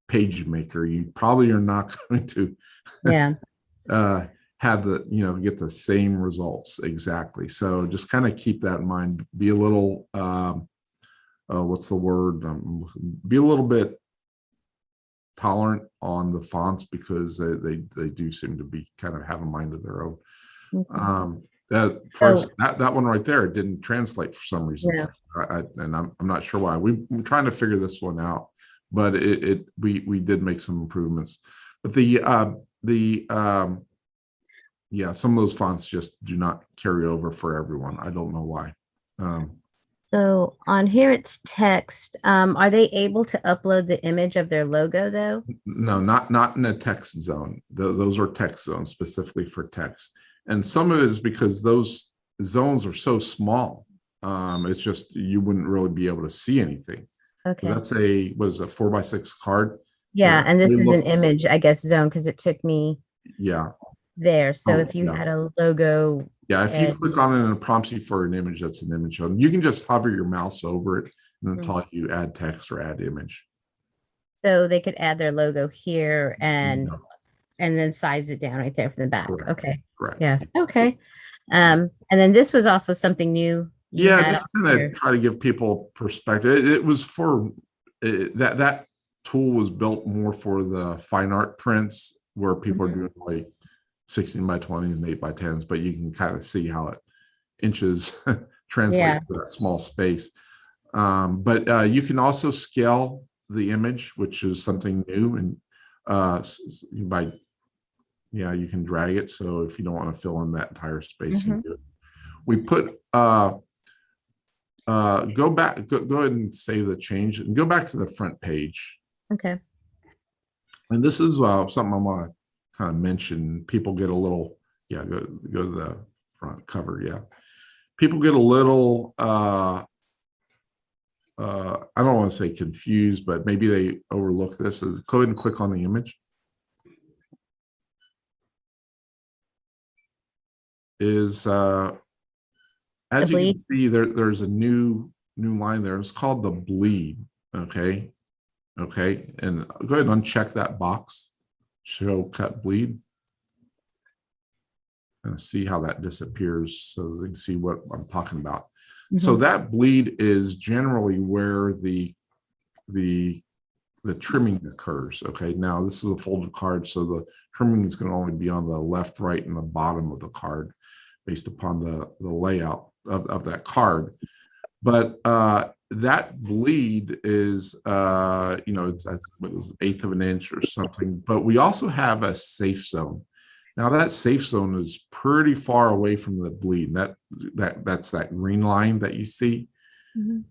page maker, you probably are not going to Yeah. uh, have the, get the same results exactly. So just kind of keep that in mind. Be a little, what's the word? Be a little bit tolerant on the fonts because they do seem to be kind of have a mind of their own. Okay. That So first that one right there didn't translate for some reason. yeah. And I'm not sure why. We're trying to figure this one out, but we did make some improvements. But the yeah, some of those fonts just do not carry over for everyone. I don't know why. Um, So on here it's text. Are they able to upload the image of their logo though? no, not in a text zone. Those are text zones specifically for text, and some of it is because those zones are so small. It's just you wouldn't really be able to see anything because Okay. that's a what is a 4x6 card. Yeah, and They this is an look, image, I guess, zone because it took me yeah. there. So Oh, if you yeah. had a logo Yeah, if you and click on it and it prompts you for an image, that's an image. You can just hover your mouse over it and Mhm. tell you add text or add image. so they could add their logo here Yeah, and then size it down right there from the back. correct, Okay. correct. Yeah. Okay. And then this was also something new you Yeah, had on just kind of here. try to give people perspective. It was for that tool was built more for the fine art prints where people are Mhm. doing like 16 by 20s and 8 by 10s, but you can kind of see how it inches translate Yeah. to that small space. But you can also scale the image, which is something new, and by yeah, you can drag it. So if you don't want to fill in that entire space, you Hmm. can do it. We put go ahead and save the change and go back to the front page. Okay. And this is something I want to kind of mention. People get a little, yeah, go to the front cover. Yeah. People get a little, I don't want to say confused, but maybe they overlook this. Is go ahead and click on the image. Is The as you can bleed. see, there's a new line there. It's called the bleed. Okay. Okay. And go ahead and uncheck that box. Show cut bleed. And see how that disappears so you can see what I'm talking about. So Mhm. that bleed is generally where the trimming occurs. Okay, now this is a folded card, so the trimming is going to only be on the left, right, and the bottom of the card based upon the layout of that card. But that bleed is it's it was 1/8 of an inch or something. But we also have a safe zone. Now that safe zone is pretty far away from the bleed. That's that green line that you see. Mhm.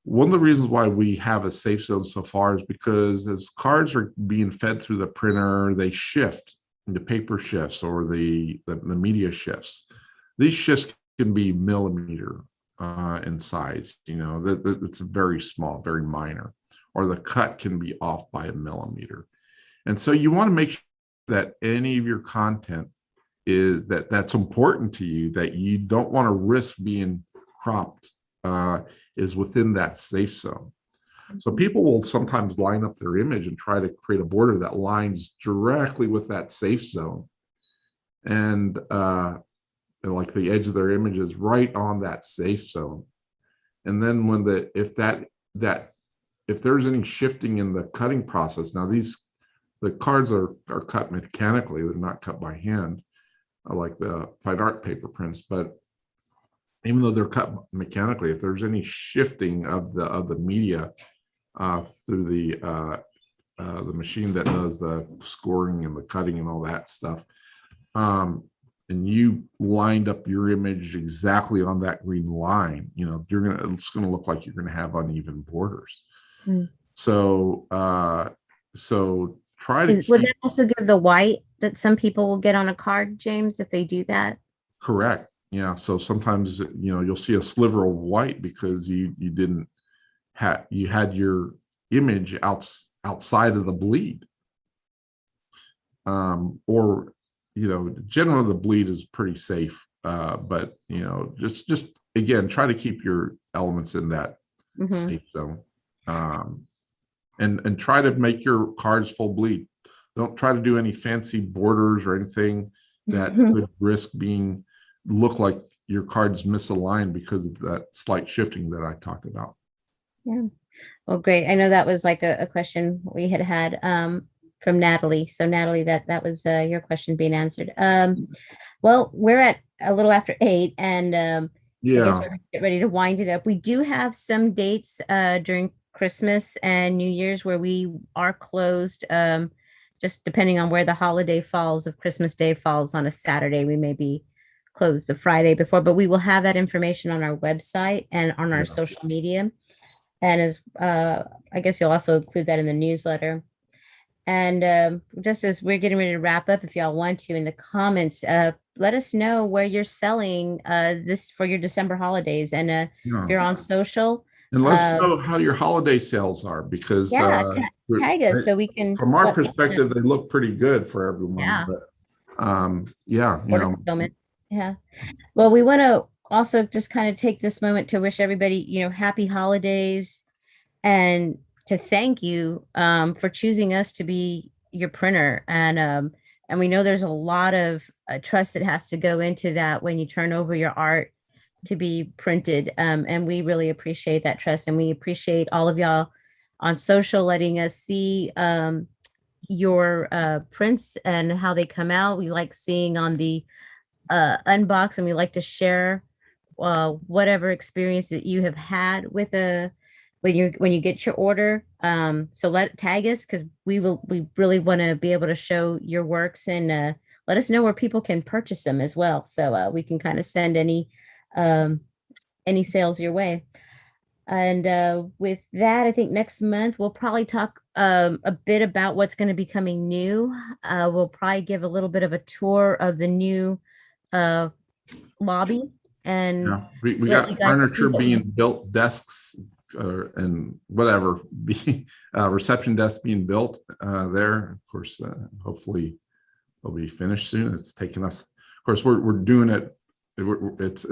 One of the reasons why we have a safe zone so far is because as cards are being fed through the printer, they shift. The paper shifts or the media shifts. These shifts can be millimeter in size. That it's very small, very minor, or the cut can be off by a millimeter. And so you want to make sure that any of your content is that's important to you, that you don't want to risk being cropped, is within that safe zone. So Mhm. people will sometimes line up their image and try to create a border that lines directly with that safe zone. And like the edge of their image is right on that safe zone. And then when if there's any shifting in the cutting process, now the cards are cut mechanically, they're not cut by hand, like the fine art paper prints, but even though they're cut mechanically, if there's any shifting of the media through the machine that does the scoring and the cutting and all that stuff, and you lined up your image exactly on that green line, it's gonna look like you're gonna have uneven borders. Mm. So try to Would keep that also give the white that some people will get on a card, James, if they do that? correct. Yeah. So sometimes you'll see a sliver of white because you didn't you had your image outside of the bleed. Or generally the bleed is pretty safe, but just again try to keep your elements in that Hmm. safe zone. um, and try to make your cards full bleed. Don't try to do any fancy borders or anything that could risk being look like your cards misaligned because of that slight shifting that I talked about. Yeah. Well, great. I know that was like a question we had from Natalie. So Natalie, that was your question being answered. Well, we're at a little after 8, and I guess Yeah. we're gonna get ready to wind it up. We do have some dates during Christmas and New Year's where we are closed. Just depending on where the holiday falls. If Christmas Day falls on a Saturday, we may be closed the Friday before, but we will have that information on our website and on our Yeah. social media. And as I guess you'll also include that in the newsletter. And just as we're getting ready to wrap up, if y'all want to, in the comments, let us know where you're selling this for your December holidays. And if Yeah. you're on social, And let us um, know how your holiday sales are, because yeah, tag us so we can from our let people know. perspective, they look pretty good for everyone. Yeah, But yeah, order fulfillment. Yeah. Well, we want to also just kind of take this moment to wish everybody, happy holidays, and to thank you for choosing us to be your printer. And we know there's a lot of trust that has to go into that when you turn over your art to be printed. And we really appreciate that trust, and we appreciate all of y'all on social letting us see your prints and how they come out. We like seeing on the unbox, and we like to share whatever experience that you have had with a when you get your order. So tag us, because we really want to be able to show your works, and let us know where people can purchase them as well, so we can kind of send um any sales your way. And with that, I think next month we'll probably talk a bit about what's going to be coming new. We'll probably give a little bit of a tour of the new uh, lobby, and yeah, we let you got guys see furniture what we being built, desks and whatever, reception desks being built there. Of course, hopefully they'll be finished soon. It's taking us, of course, we're doing it. It's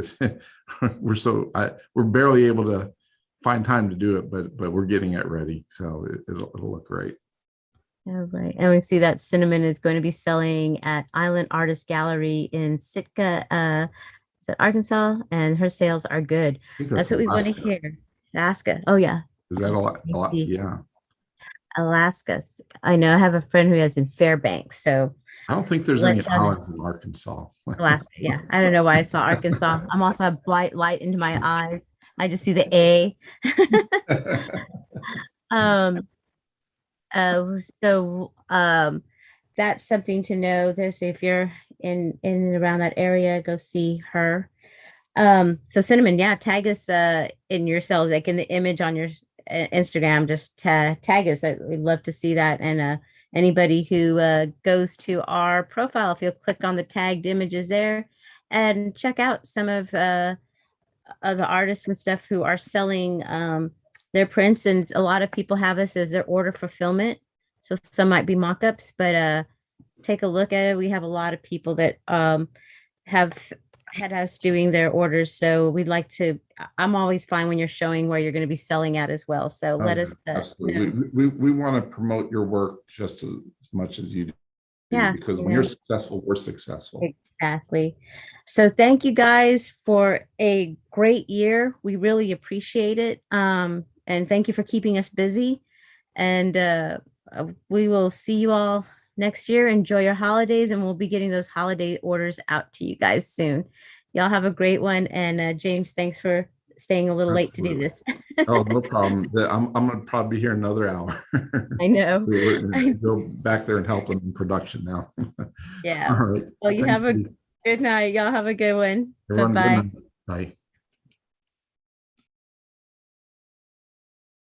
we're barely able to find time to do it, but we're getting it ready, so it'll look great. All right. And we see that Cinnamon is going to be selling at Island Artist Gallery in Sitka, is that Arkansas? And her sales are good. I think That's that's what we want to Alaska. hear. Alaska. Oh, yeah. Is that a lot? Yeah. Alaska. I know I have a friend who has in Fairbanks. So I don't think there's any let y'all know. islands in Arkansas. Alaska. Yeah. I don't know why I saw Arkansas. I'm also have bright light into my eyes. I just see the A. um, so that's something to know. There's if you're in and around that area, go see her. So Cinnamon, yeah, tag us in your cells, like in the image on your Instagram, just tag us. We'd love to see that. And anybody who goes to our profile, if you'll click on the tagged images there and check out some of the artists and stuff who are selling their prints. And a lot of people have us as their order fulfillment. So some might be mock-ups, but take a look at it. We have a lot of people that have had us doing their orders. So we'd like to, I'm always fine when you're showing where you're going to be selling at as well. So let us absolutely. know. We want to promote your work just as much as you do, Yeah, because when you're successful, we're successful. exactly. So thank you guys for a great year. We really appreciate it. And thank you for keeping us busy. And we will see you all next year. Enjoy your holidays, and we'll be getting those holiday orders out to you guys soon. Y'all have a great one. And James, thanks for staying a little late to do this. Oh, no problem. I'm going to probably be here another hour. I know. Go back there and help them in production now. Yeah. All right. Well, you have a good night. Y'all have a good one. Everyone, good Bye-bye. night. Bye.